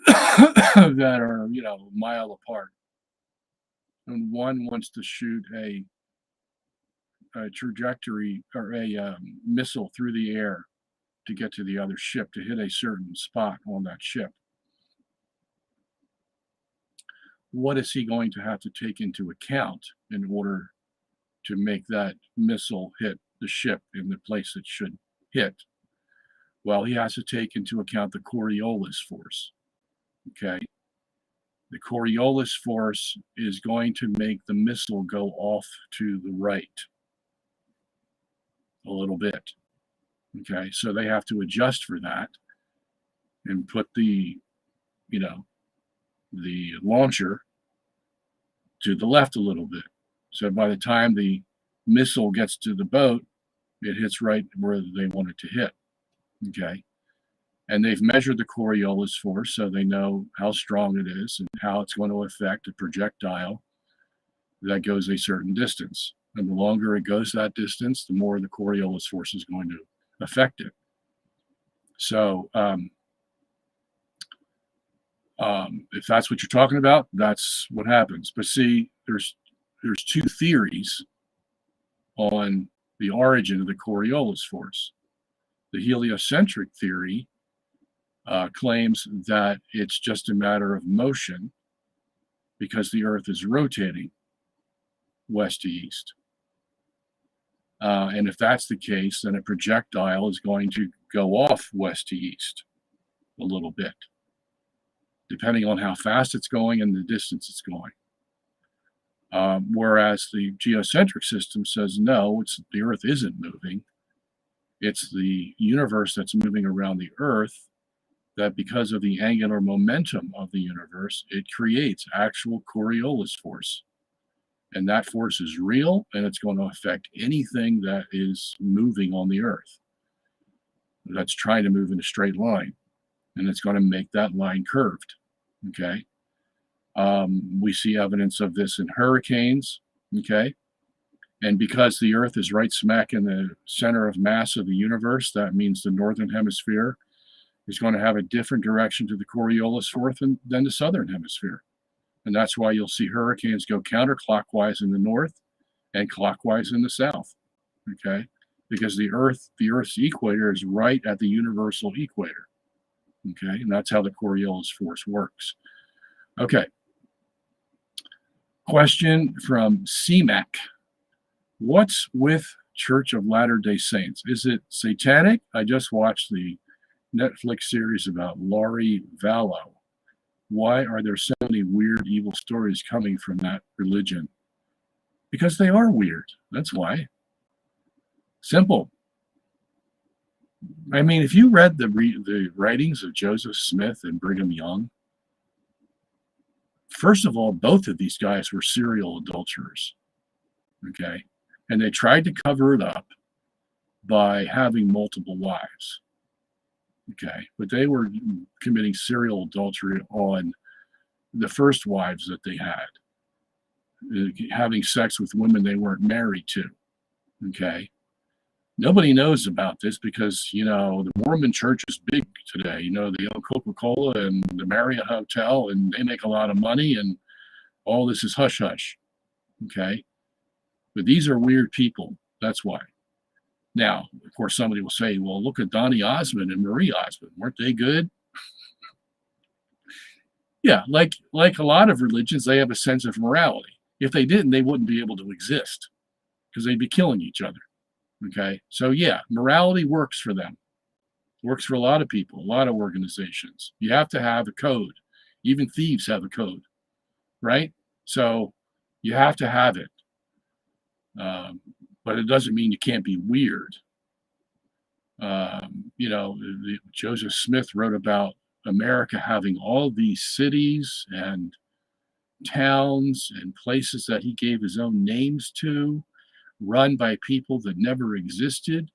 that are a mile apart, and one wants to shoot a trajectory or a missile through the air to get to the other ship, to hit a certain spot on that ship. What is he going to have to take into account in order to make that missile hit the ship in the place it should hit? Well, he has to take into account the Coriolis force. Okay. The Coriolis force is going to make the missile go off to the right a little bit. Okay, so they have to adjust for that. and put the, you know, the launcher to the left a little bit. So by the time the missile gets to the boat, it hits right where they want it to hit. Okay. And they've measured the Coriolis force, so they know how strong it is and how it's going to affect a projectile that goes a certain distance. And the longer it goes that distance, the more the Coriolis force is going to affect it. So if that's what you're talking about, that's what happens. But see, there's two theories on the origin of the Coriolis force. The heliocentric theory claims that it's just a matter of motion because the Earth is rotating west to east. And if that's the case, then a projectile is going to go off west to east a little bit, depending on how fast it's going and the distance it's going. Whereas the geocentric system says, no, the Earth isn't moving. It's the universe that's moving around the Earth, that because of the angular momentum of the universe, it creates actual Coriolis force. And that force is real, and it's going to affect anything that is moving on the Earth that's trying to move in a straight line. And it's going to make that line curved. Okay. We see evidence of this in hurricanes. Okay. And because the Earth is right smack in the center of mass of the universe, that means the northern hemisphere is going to have a different direction to the Coriolis force than the southern hemisphere. And that's why you'll see hurricanes go counterclockwise in the north and clockwise in the south. Okay. Because the Earth's equator is right at the universal equator. Okay. And that's how the Coriolis force works. Okay. Question from CMAC. What's with Church of Latter-day Saints? Is it satanic? I just watched the Netflix series about Laurie Vallow. Why are there so many weird, evil stories coming from that religion? Because they are weird. That's why. Simple. I mean, if you read the writings of Joseph Smith and Brigham Young, first of all, both of these guys were serial adulterers. Okay. And they tried to cover it up by having multiple wives. Okay. But they were committing serial adultery on the first wives that they had, having sex with women they weren't married to. Okay. Nobody knows about this because, you know, the Mormon church is big today. You know, they own Coca-Cola and the Marriott Hotel, and they make a lot of money, and all this is hush-hush. Okay. But these are weird people. That's why. Now, of course, somebody will say, well, look at Donny Osmond and Marie Osmond. Weren't they good? Yeah, like a lot of religions, they have a sense of morality. If they didn't, they wouldn't be able to exist because they'd be killing each other. Okay, so yeah, morality works for them. Works for a lot of people, a lot of organizations. You have to have a code. Even thieves have a code, right? So you have to have it. But it doesn't mean you can't be weird. You know, Joseph Smith wrote about America having all these cities and towns and places that he gave his own names to, run by people that never existed,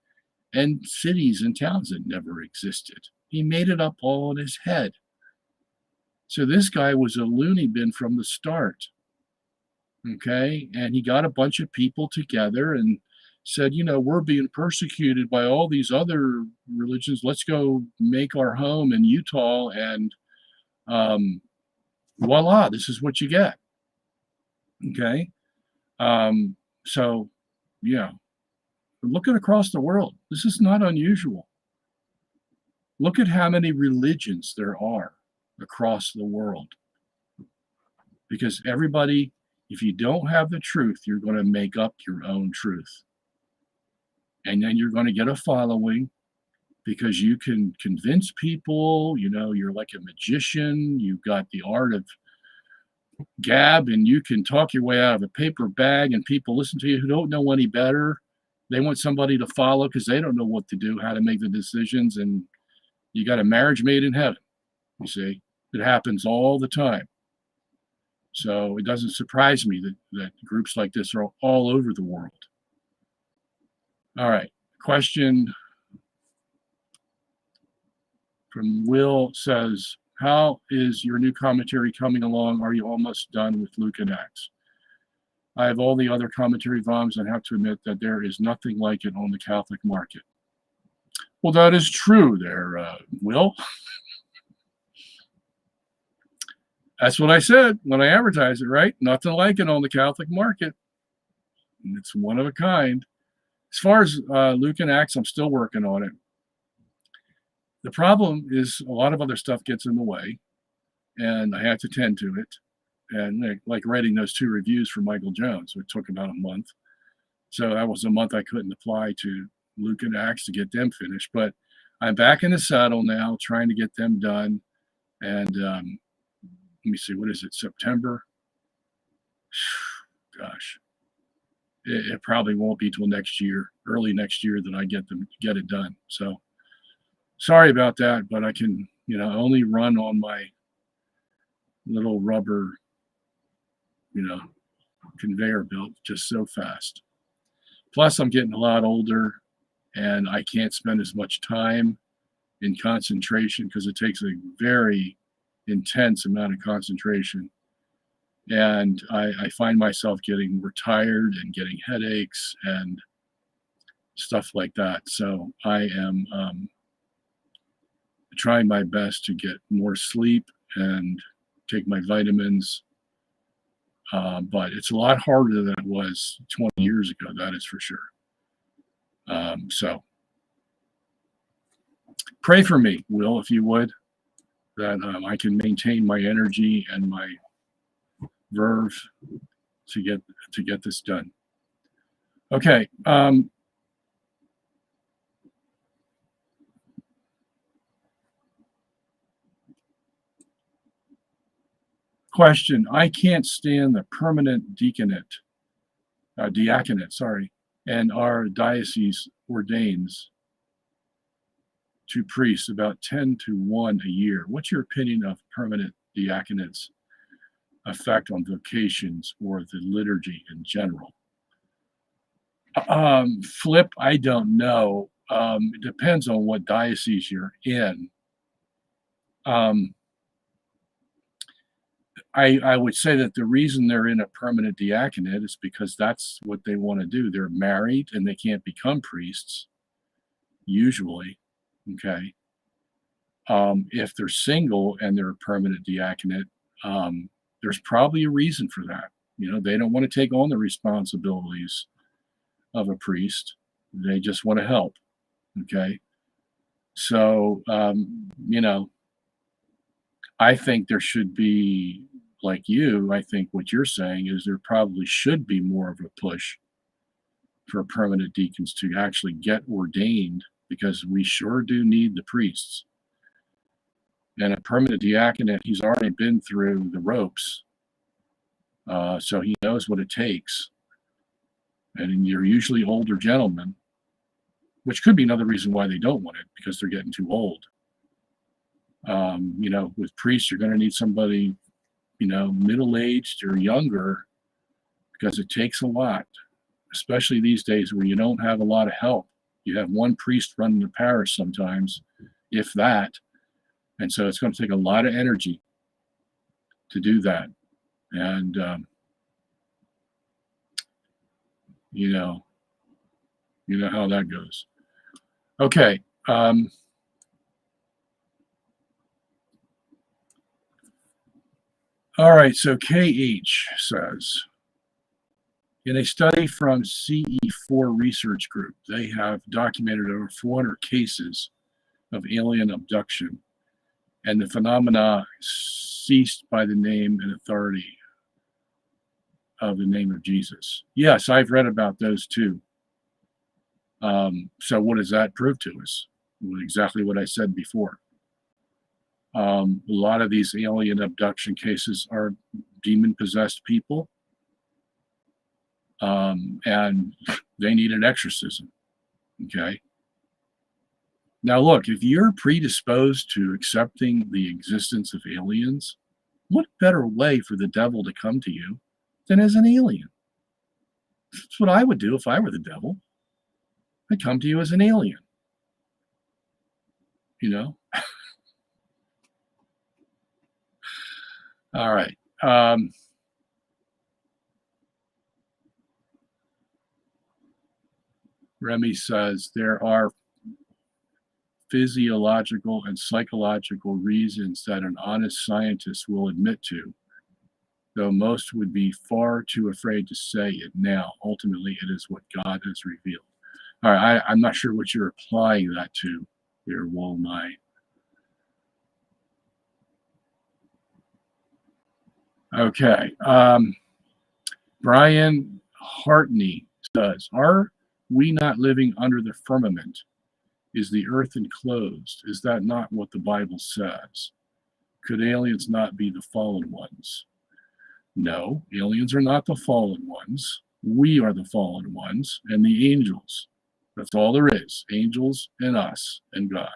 and cities and towns that never existed. He made it up all in his head. So this guy was a loony bin from the start. Okay, and he got a bunch of people together and said, you know, we're being persecuted by all these other religions. Let's go make our home in Utah, and voila, this is what you get. Okay, so yeah, looking across the world, this is not unusual. Look at how many religions there are across the world. Because everybody, if you don't have the truth, you're going to make up your own truth. And then you're going to get a following because you can convince people, you know, you're like a magician. You've got the art of gab, and you can talk your way out of a paper bag, and people listen to you who don't know any better. They want somebody to follow because they don't know what to do, how to make the decisions. And You got a marriage made in heaven, you see. It happens all the time. So it doesn't surprise me that groups like this are all over the world. All right. Question from Will says, how is your new commentary coming along? Are you almost done with Luke and Acts? I have all the other commentary volumes and have to admit that there is nothing like it on the Catholic market. Well, that is true there, Will. That's what I said when I advertised it, right? Nothing like it on the Catholic market. It's one of a kind. As far as Luke and Acts, I'm still working on it. The problem is a lot of other stuff gets in the way, and I have to tend to it. And like writing those 2 reviews for Michael Jones, it took about a month. So that was a month I couldn't apply to Luke and Acts to get them finished. But I'm back in the saddle now, trying to get them done. And let me see, what is it, September? Gosh, it probably won't be till next year, early next year, that I get it done. So sorry about that, but I can, only run on my little rubber, conveyor belt just so fast. Plus, I'm getting a lot older, and I can't spend as much time in concentration because it takes a very intense amount of concentration. And I find myself getting more tired and getting headaches and stuff like that. So I am trying my best to get more sleep and take my vitamins. But it's a lot harder than it was 20 years ago, that is for sure. So pray for me, Will, if you would, that I can maintain my energy and my verve to get this done. Okay. Question: I can't stand the permanent diaconate, and our diocese ordains 2 priests about 10 to 1 a year. What's your opinion of permanent diaconate's effect on vocations or the liturgy in general? Flip, I don't know. It depends on what diocese you're in. I would say that the reason they're in a permanent diaconate is because that's what they want to do. They're married and they can't become priests, usually. Okay. If they're single and they're a permanent diaconate, there's probably a reason for that. They don't want to take on the responsibilities of a priest. They just want to help. Okay. So, I think there should be, like you, I think what you're saying is there probably should be more of a push for permanent deacons to actually get ordained, because we sure do need the priests. And a permanent diaconate, he's already been through the ropes, so he knows what it takes. And you're usually older gentlemen, which could be another reason why they don't want it, because they're getting too old. With priests, you're going to need somebody, middle-aged or younger, because it takes a lot, especially these days where you don't have a lot of help. You have one priest running the parish sometimes, if that. And so it's going to take a lot of energy to do that. And, you know how that goes. Okay. All right, so KH says, in a study from CE4 Research Group, they have documented over 400 cases of alien abduction, and the phenomena ceased by the name and authority of the name of Jesus. Yes, I've read about those too. So what does that prove to us? Well, exactly what I said before. A lot of these alien abduction cases are demon-possessed people, and they need an exorcism, okay? Now, look, if you're predisposed to accepting the existence of aliens, what better way for the devil to come to you than as an alien? That's what I would do if I were the devil. I'd come to you as an alien, you know? All right. Remy says there are physiological and psychological reasons that an honest scientist will admit to, though most would be far too afraid to say it now. Ultimately, it is what God has revealed. All right, I'm not sure what you're applying that to here, Walmart. Okay. Brian Hartney says, are we not living under the firmament? Is the earth enclosed? Is that not what the Bible says? Could aliens not be the fallen ones? No, aliens are not the fallen ones. We are the fallen ones and the angels. That's all there is. Angels and us and God.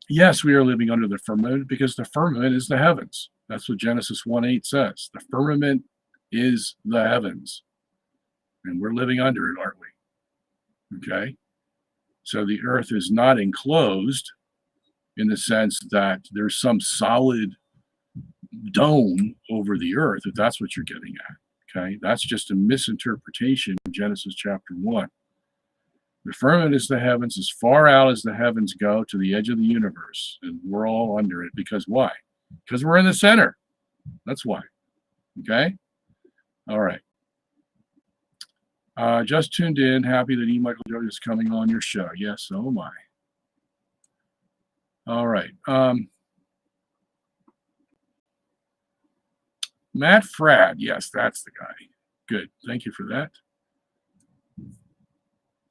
Yes, we are living under the firmament because the firmament is the heavens. That's what Genesis 1:8 says. The firmament is the heavens. And we're living under it, aren't we? Okay. So the earth is not enclosed in the sense that there's some solid dome over the earth, if that's what you're getting at. Okay. That's just a misinterpretation of Genesis chapter 1. The firmament is the heavens, as far out as the heavens go to the edge of the universe. And we're all under it because why? Because we're in the center. That's why. Okay. All right. Just tuned in. Happy that E. Michael Jordan is coming on your show. Yes, so am I. All right. Matt Frad. Yes, that's the guy. Good. Thank you for that. I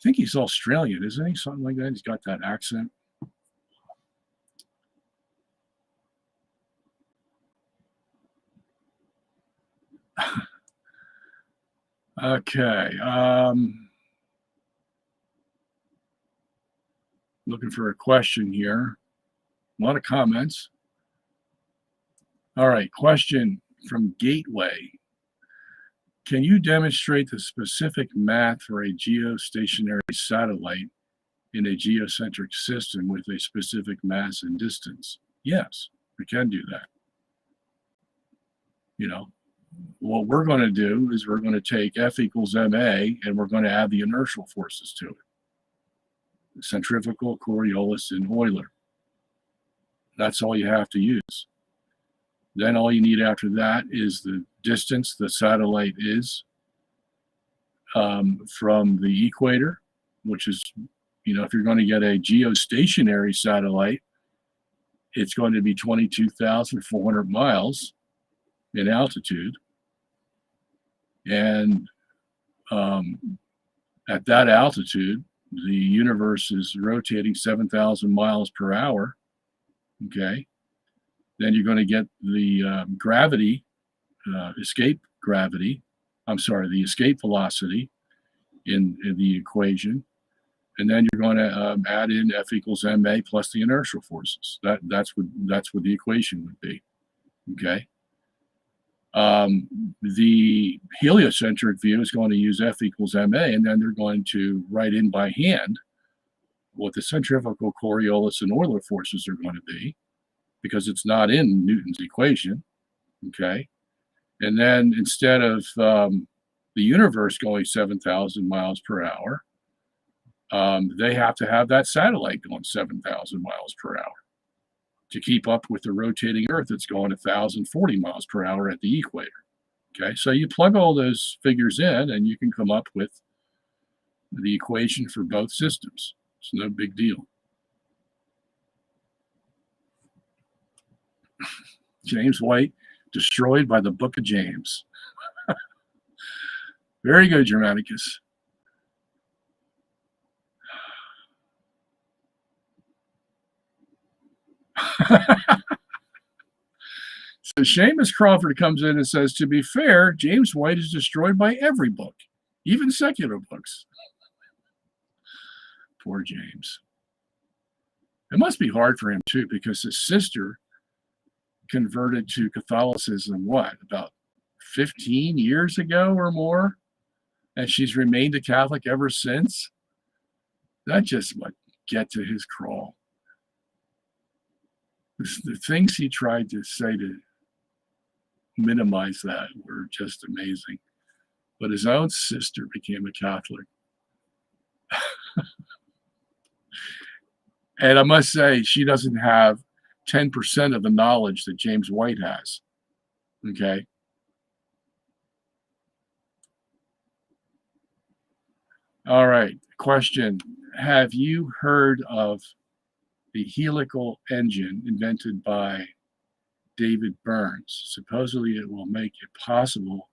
think he's Australian, isn't he? Something like that. He's got that accent. Okay. Looking for a question here. A lot of comments. All right. Question from Gateway. Can you demonstrate the specific math for a geostationary satellite in a geocentric system with a specific mass and distance? Yes, we can do that. You know, what we're going to do is we're going to take F equals ma and we're going to add the inertial forces to it. The centrifugal, Coriolis, and Euler. That's all you have to use. Then all you need after that is the distance the satellite is from the equator, which is, if you're going to get a geostationary satellite, it's going to be 22,400 miles in altitude. And at that altitude, the universe is rotating 7,000 miles per hour. Okay. Then you're going to get the gravity, the escape velocity in the equation. And then you're going to add in F equals ma plus the inertial forces. That's what the equation would be. Okay. The heliocentric view is going to use F equals ma, and then they're going to write in by hand what the centrifugal, Coriolis, and Euler forces are going to be, because it's not in Newton's equation. Okay. And then instead of the universe going 7,000 miles per hour, they have to have that satellite going 7,000 miles per hour to keep up with the rotating Earth that's going 1,040 miles per hour at the equator. Okay, so you plug all those figures in and you can come up with the equation for both systems. It's no big deal. James White, destroyed by the Book of James. Very good, Germanicus. So Seamus Crawford comes in and says, to be fair, James White is destroyed by every book, even secular books. Poor James. It must be hard for him too, because his sister converted to Catholicism, what, about 15 years ago or more? And she's remained a Catholic ever since. That just might get to his crawl. The things he tried to say to minimize that were just amazing. But his own sister became a Catholic. And I must say, she doesn't have 10% of the knowledge that James White has. Okay. All right. Question. Have you heard of the helical engine invented by David Burns? Supposedly it will make it possible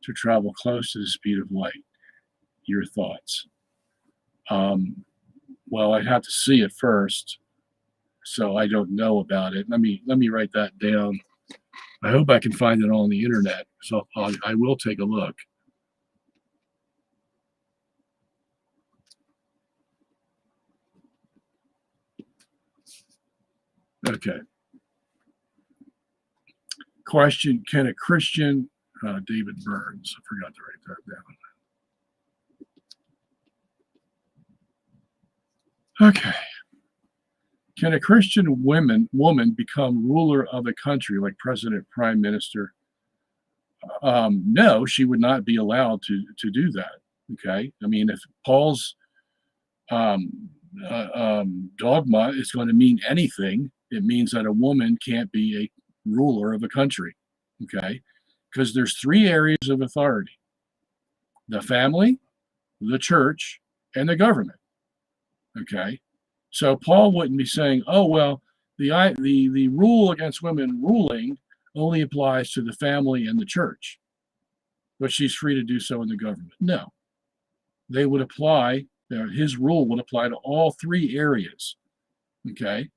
to travel close to the speed of light. Your thoughts? Well, I'd have to see it first, so I don't know about it. Let me write that down. I hope I can find it on the internet, so I will take a look. Okay. Question: can a Christian, David Burns, I forgot to write that down. Okay. Can a Christian woman become ruler of a country like president, prime minister? No, she would not be allowed to do that. Okay. I mean, if Paul's dogma is going to mean anything, it means that a woman can't be a ruler of a country. Okay. Because there's three areas of authority: the family, the church, and the government. Okay. So Paul wouldn't be saying, oh, well, the rule against women ruling only applies to the family and the church, but she's free to do so in the government. No, they would apply, his rule would apply to all three areas. Okay.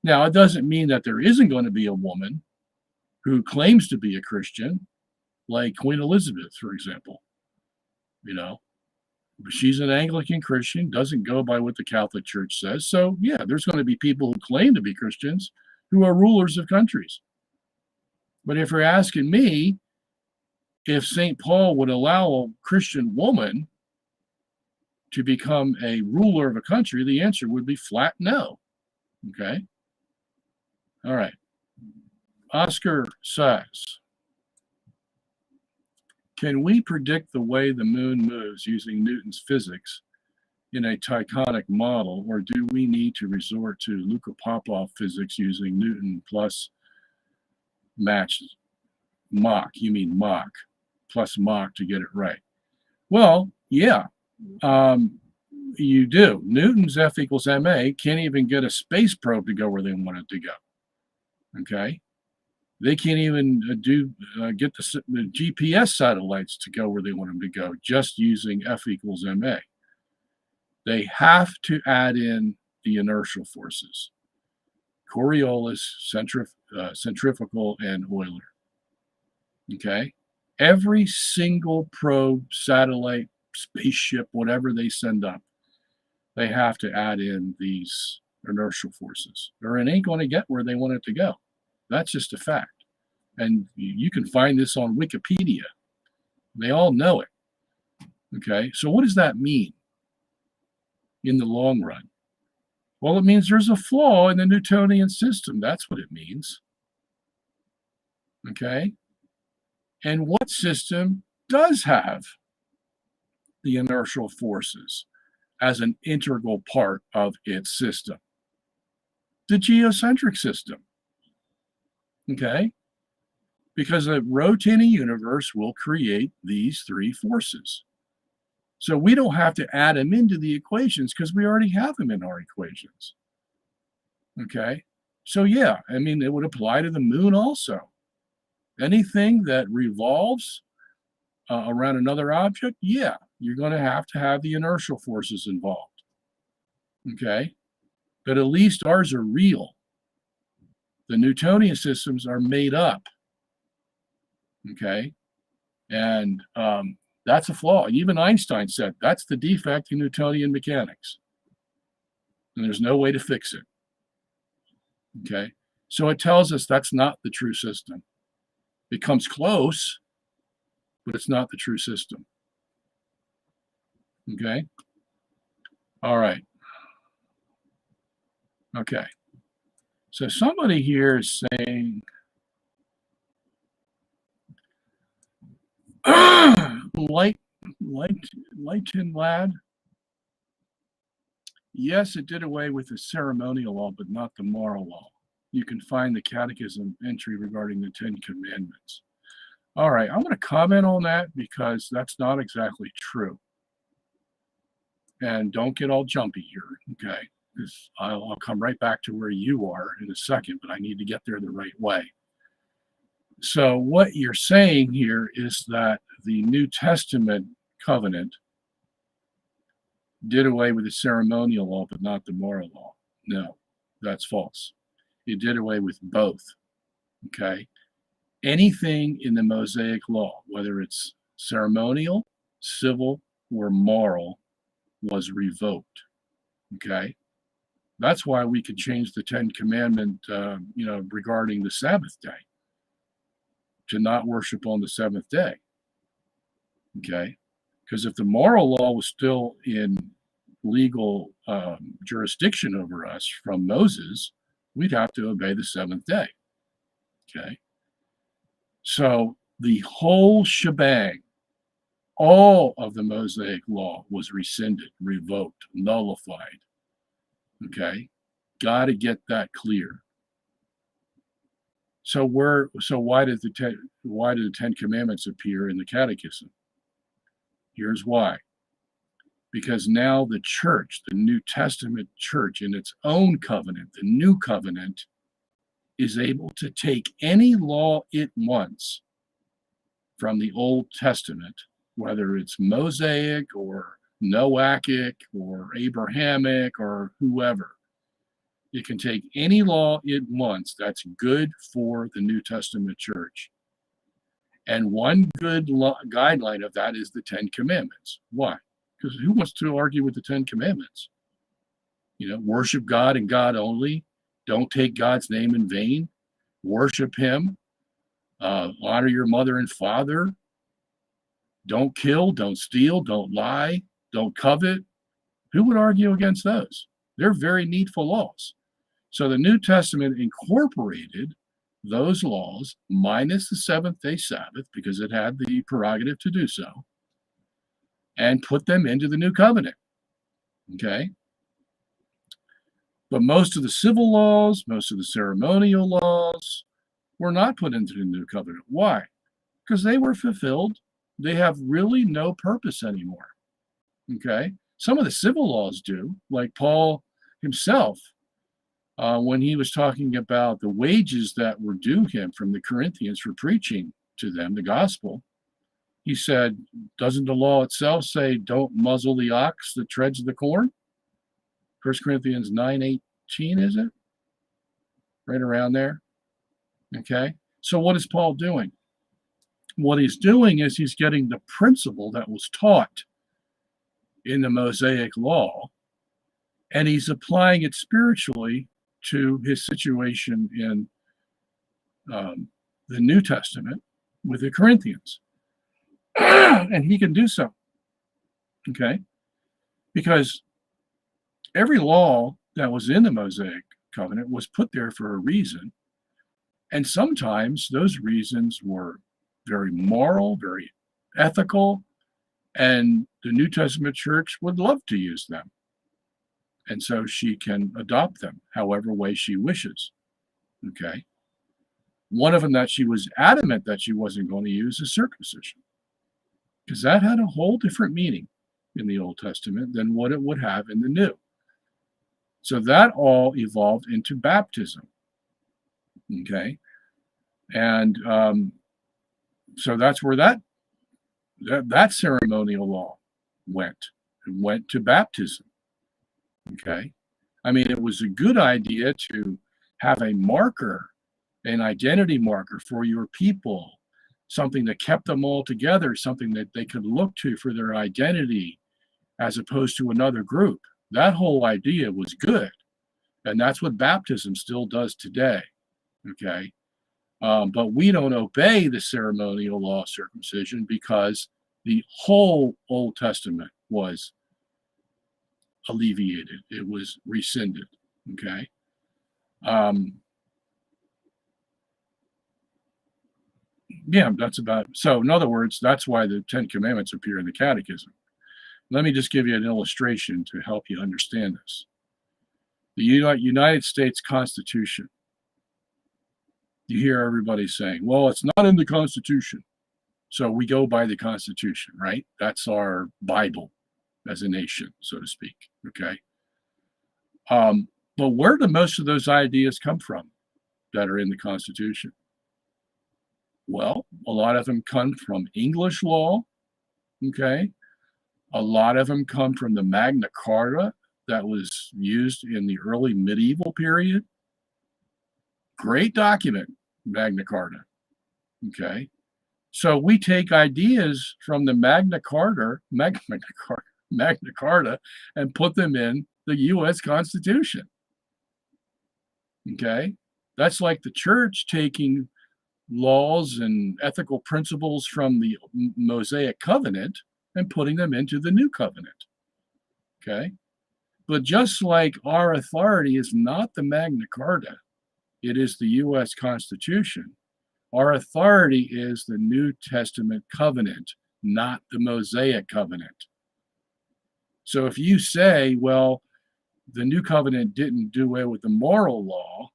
Now, it doesn't mean that there isn't going to be a woman who claims to be a Christian, like Queen Elizabeth, for example. You know, she's an Anglican Christian, doesn't go by what the Catholic Church says. So, yeah, there's going to be people who claim to be Christians who are rulers of countries. But if you're asking me if St. Paul would allow a Christian woman to become a ruler of a country, the answer would be flat no. Okay. All right. Oscar says, can we predict the way the moon moves using Newton's physics in a Tychonic model, or do we need to resort to Luka Popov physics using Newton plus matched Mach? You mean Mach plus Mach to get it right? Well, yeah, you do. Newton's F equals ma can't even get a space probe to go where they want it to go. Okay. They can't even get the GPS satellites to go where they want them to go just using F equals ma. They have to add in the inertial forces: Coriolis, centrifugal, and Euler. Okay? Every single probe, satellite, spaceship, whatever they send up, they have to add in these inertial forces, or it ain't going to get where they want it to go. That's just a fact. And you can find this on Wikipedia. They all know it. Okay, so what does that mean in the long run? Well, it means there's a flaw in the Newtonian system. That's what it means. Okay, and what system does have the inertial forces as an integral part of its system? The geocentric system. Okay, because a rotating universe will create these three forces. So we don't have to add them into the equations because we already have them in our equations. Okay, so yeah, I mean, it would apply to the moon also. Anything that revolves around another object, yeah, you're going to have the inertial forces involved. Okay, but at least ours are real. The Newtonian systems are made up. Okay, and that's a flaw. Even Einstein said that's the defect in Newtonian mechanics. and there's no way to fix it. Okay. So it tells us that's not the true system. It comes close, but it's not the true system. Okay. All right. Okay. So somebody here is saying, Lighton lad, yes, it did away with the ceremonial law, but not the moral law. You can find the catechism entry regarding the 10 Commandments. All right, I'm going to comment on that because that's not exactly true. And don't get all jumpy here, okay? Because I'll come right back to where you are in a second, but I need to get there the right way. So what you're saying here is that the New Testament covenant did away with the ceremonial law, but not the moral law. No, that's false. It did away with both, okay? Anything in the Mosaic law, whether it's ceremonial, civil, or moral, was revoked, okay? That's why we could change the 10 Commandment, regarding the Sabbath day, to not worship on the seventh day, okay? Because if the moral law was still in legal jurisdiction over us from Moses, we'd have to obey the seventh day, okay? So the whole shebang, all of the Mosaic law was rescinded, revoked, nullified, okay? Got to get that clear. So why did the 10 Commandments appear in the Catechism? Here's why. Because now the church, the New Testament church in its own covenant, the new covenant, is able to take any law it wants from the Old Testament, whether it's Mosaic or Noachic or Abrahamic or whoever. It can take any law it wants that's good for the New Testament church. And one good guideline of that is the 10 Commandments. Why? Because who wants to argue with the 10 Commandments? Worship God and God only. Don't take God's name in vain. Worship him. Honor your mother and father. Don't kill, don't steal, don't lie, don't covet. Who would argue against those? They're very needful laws. So the New Testament incorporated those laws minus the seventh-day Sabbath, because it had the prerogative to do so, and put them into the new covenant, okay? But most of the civil laws, most of the ceremonial laws were not put into the new covenant. Why? Because they were fulfilled. They have really no purpose anymore, okay? Some of the civil laws do, like Paul himself, when he was talking about the wages that were due him from the Corinthians for preaching to them the gospel. He said, doesn't the law itself say, don't muzzle the ox that treads the corn? 1 Corinthians 9:18, is it? Right around there. Okay. So what is Paul doing? What he's doing is he's getting the principle that was taught in the Mosaic law, and he's applying it spiritually to his situation in the New Testament with the Corinthians. And he can do so, okay? Because every law that was in the Mosaic covenant was put there for a reason. And sometimes those reasons were very moral, very ethical, and the New Testament church would love to use them. And so she can adopt them however way she wishes, okay? One of them that she was adamant that she wasn't going to use is circumcision, because that had a whole different meaning in the Old Testament than what it would have in the New. So that all evolved into baptism, okay? And so that's where that ceremonial law went. It went to baptism, okay? I mean, it was a good idea to have a marker, an identity marker for your people, something that kept them all together, something that they could look to for their identity as opposed to another group, That whole idea was good. And that's what baptism still does today. Okay. But we don't obey the ceremonial law of circumcision because the whole Old Testament was alleviated, it was rescinded. Okay. Um, yeah, that's about so. In other words, that's why the Ten Commandments appear in the Catechism. Let me just give you an illustration to help you understand this. The United States Constitution. You hear everybody saying, well, it's not in the Constitution. So we go by the Constitution, right? That's our Bible as a nation, so to speak. Okay. But where do most of those ideas come from that are in the Constitution? Well, a lot of them come from English law. Okay. A lot of them come from the Magna Carta that was used in the early medieval period. Great document, Magna Carta. Okay. So we take ideas from the Magna Carta, and put them in the U.S. Constitution. Okay. That's like the church taking laws and ethical principles from the Mosaic covenant and putting them into the new covenant. Okay. But just like our authority is not the Magna Carta, it is the U.S. Constitution. Our authority is the New Testament covenant, not the Mosaic covenant. So if you say, well, the new covenant didn't do away with the moral law,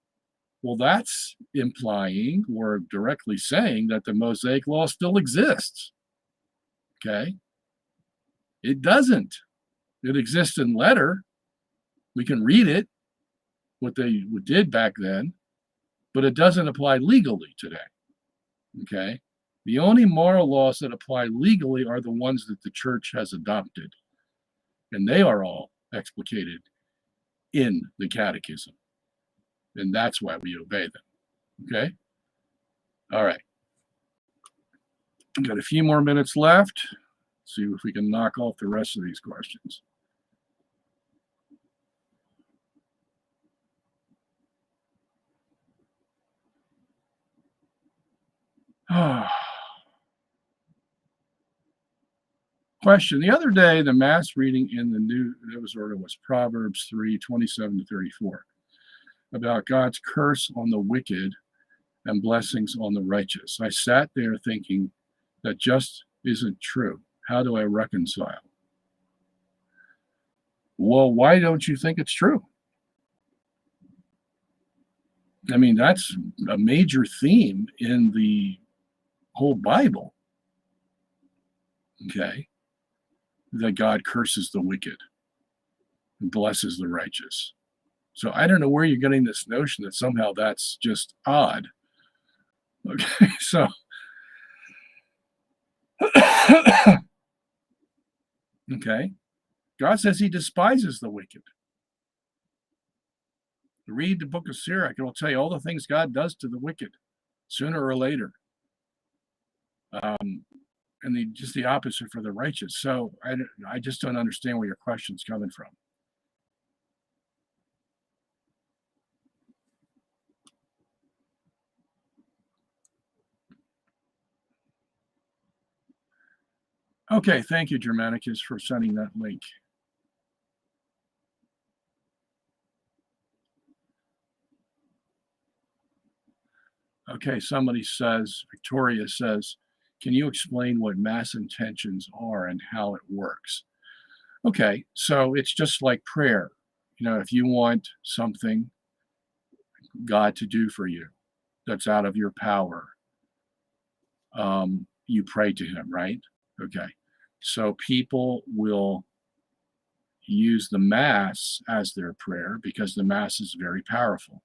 well, that's implying or directly saying that the Mosaic law still exists. Okay? It doesn't. It exists in letter. We can read it, what they did back then, but it doesn't apply legally today. Okay? The only moral laws that apply legally are the ones that the church has adopted, and they are all explicated in the catechism. And that's why we obey them. Okay? All right. Got a few more minutes left. See if we can knock off the rest of these questions. Question. The other day, the mass reading in the New Order was Proverbs 3:27-34 about God's curse on the wicked and blessings on the righteous. I sat there thinking that just isn't true. How do I reconcile? Well, why don't you think it's true? I mean, that's a major theme in the whole Bible. Okay. That God curses the wicked and blesses the righteous. So I don't know where you're getting this notion that somehow that's just odd. Okay, so okay. God says he despises the wicked. Read the book of Sirach, it will tell you all the things God does to the wicked sooner or later. And just the opposite for the righteous. So I just don't understand where your question's coming from. Okay, thank you, Germanicus, for sending that link. Okay, somebody says, Victoria says, can you explain what mass intentions are and how it works? Okay, so it's just like prayer. You know, if you want something God to do for you that's out of your power, you pray to him, right? Okay, so people will use the Mass as their prayer because the Mass is very powerful.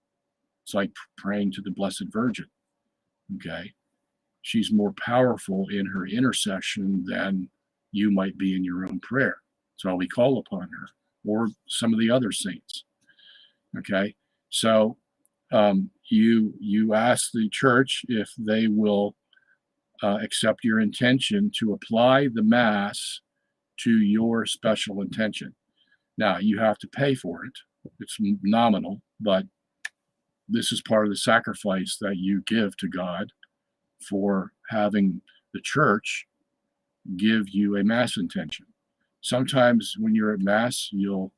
It's like praying to the Blessed Virgin. Okay, she's more powerful in her intercession than you might be in your own prayer. So we call upon her, or some of the other saints. Okay, so you ask the church if they will accept your intention to apply the Mass to your special intention. Now, you have to pay for it. It's nominal, but this is part of the sacrifice that you give to God for having the church give you a mass intention. Sometimes when you're at mass, you'll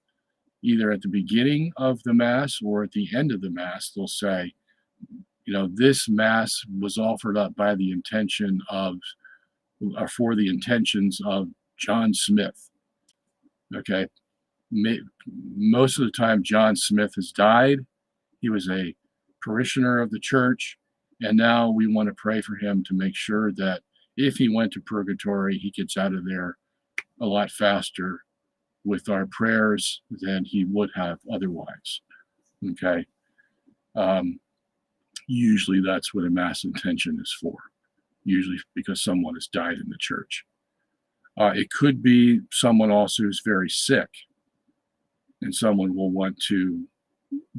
either at the beginning of the mass or at the end of the mass, they'll say, this mass was offered up by the intention of, or for the intentions of John Smith. Okay. Most of the time, John Smith has died. He was a parishioner of the church. And now we want to pray for him to make sure that if he went to purgatory, he gets out of there a lot faster with our prayers than he would have otherwise. Okay. Usually that's what a mass intention is for, usually because someone has died in the church. It could be someone also who's very sick, and someone will want to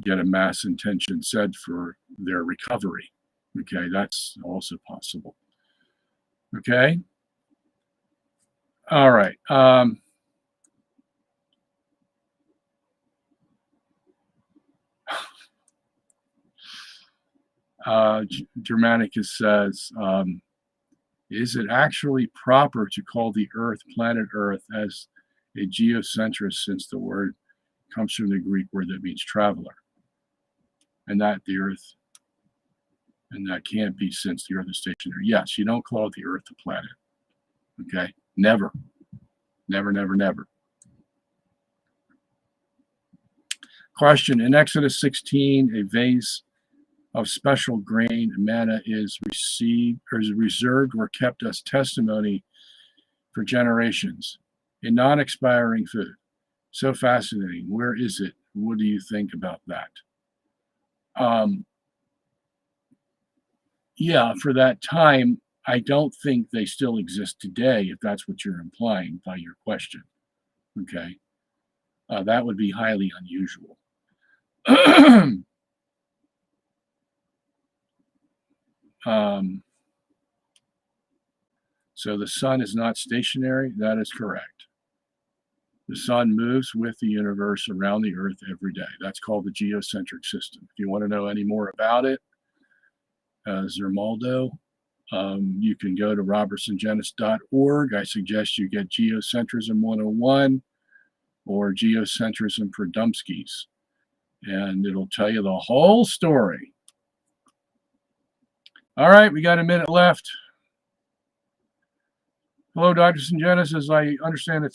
get a mass intention said for their recovery. Okay, that's also possible. Okay. All right. Germanicus says, is it actually proper to call the Earth, planet Earth, as a geocentrist, since the word comes from the Greek word that means traveler, and that the Earth, and that can't be since the Earth is stationary? Yes, you don't call the Earth a planet. Okay, never, never, never, never. Question: in Exodus 16, a vase of special grain manna is received, or is reserved or kept as testimony for generations, a non-expiring food. So fascinating. Where is it? What do you think about that? Yeah, for that time, I don't think they still exist today, if that's what you're implying by your question. Okay. That would be highly unusual. So the sun is not stationary. That is correct. The sun moves with the universe around the Earth every day. That's called the geocentric system. If you want to know any more about it, Zermaldo, you can go to robertsongenis.org. I suggest you get Geocentrism 101 or Geocentrism for Dumpskis, and it'll tell you the whole story. All right, we got a minute left. Hello, Dr. Sungenis. As I understand,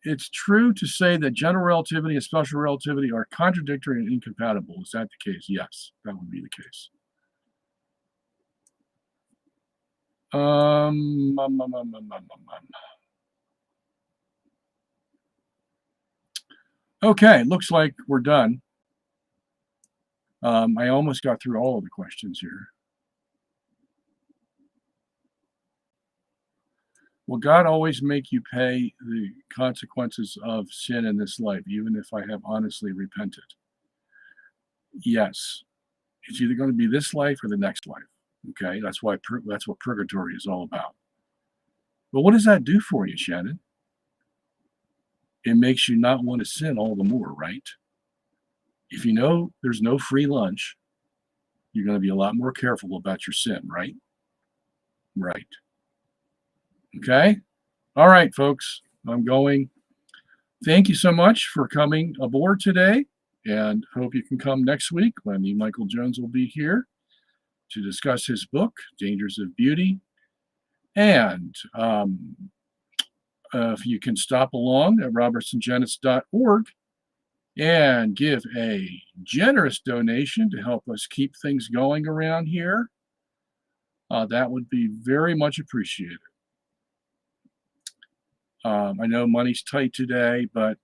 it's true to say that general relativity and special relativity are contradictory and incompatible. Is that the case? Yes, that would be the case. Okay, looks like we're done. I almost got through all of the questions here. Will God always make you pay the consequences of sin in this life, even if I have honestly repented? Yes. It's either going to be this life or the next life. Okay, that's what purgatory is all about. But what does that do for you, Shannon? It makes you not want to sin all the more, right? If you know there's no free lunch, you're going to be a lot more careful about your sin, right? Right. Okay. All right, folks, I'm going. Thank you so much for coming aboard today, and hope you can come next week when Michael Jones will be here to discuss his book, Dangers of Beauty. And if you can stop along at robertsongenis.org and give a generous donation to help us keep things going around here, that would be very much appreciated. I know money's tight today, but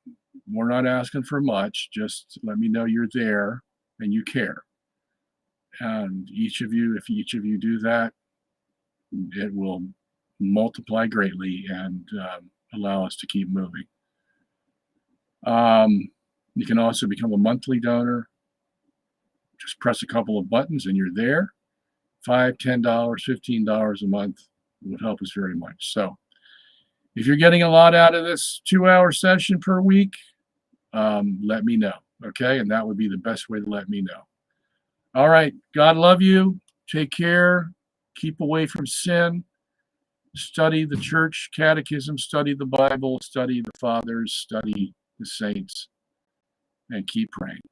we're not asking for much. Just let me know you're there and you care. And each of you, if each of you do that, it will multiply greatly and allow us to keep moving. You can also become a monthly donor. Just press a couple of buttons and you're there. $5, $10, $15 a month would help us very much. So if you're getting a lot out of this 2-hour session per week, let me know. Okay. And that would be the best way to let me know. All right. God love you. Take care. Keep away from sin. Study the church catechism, study the Bible, study the fathers, study the saints, and keep praying.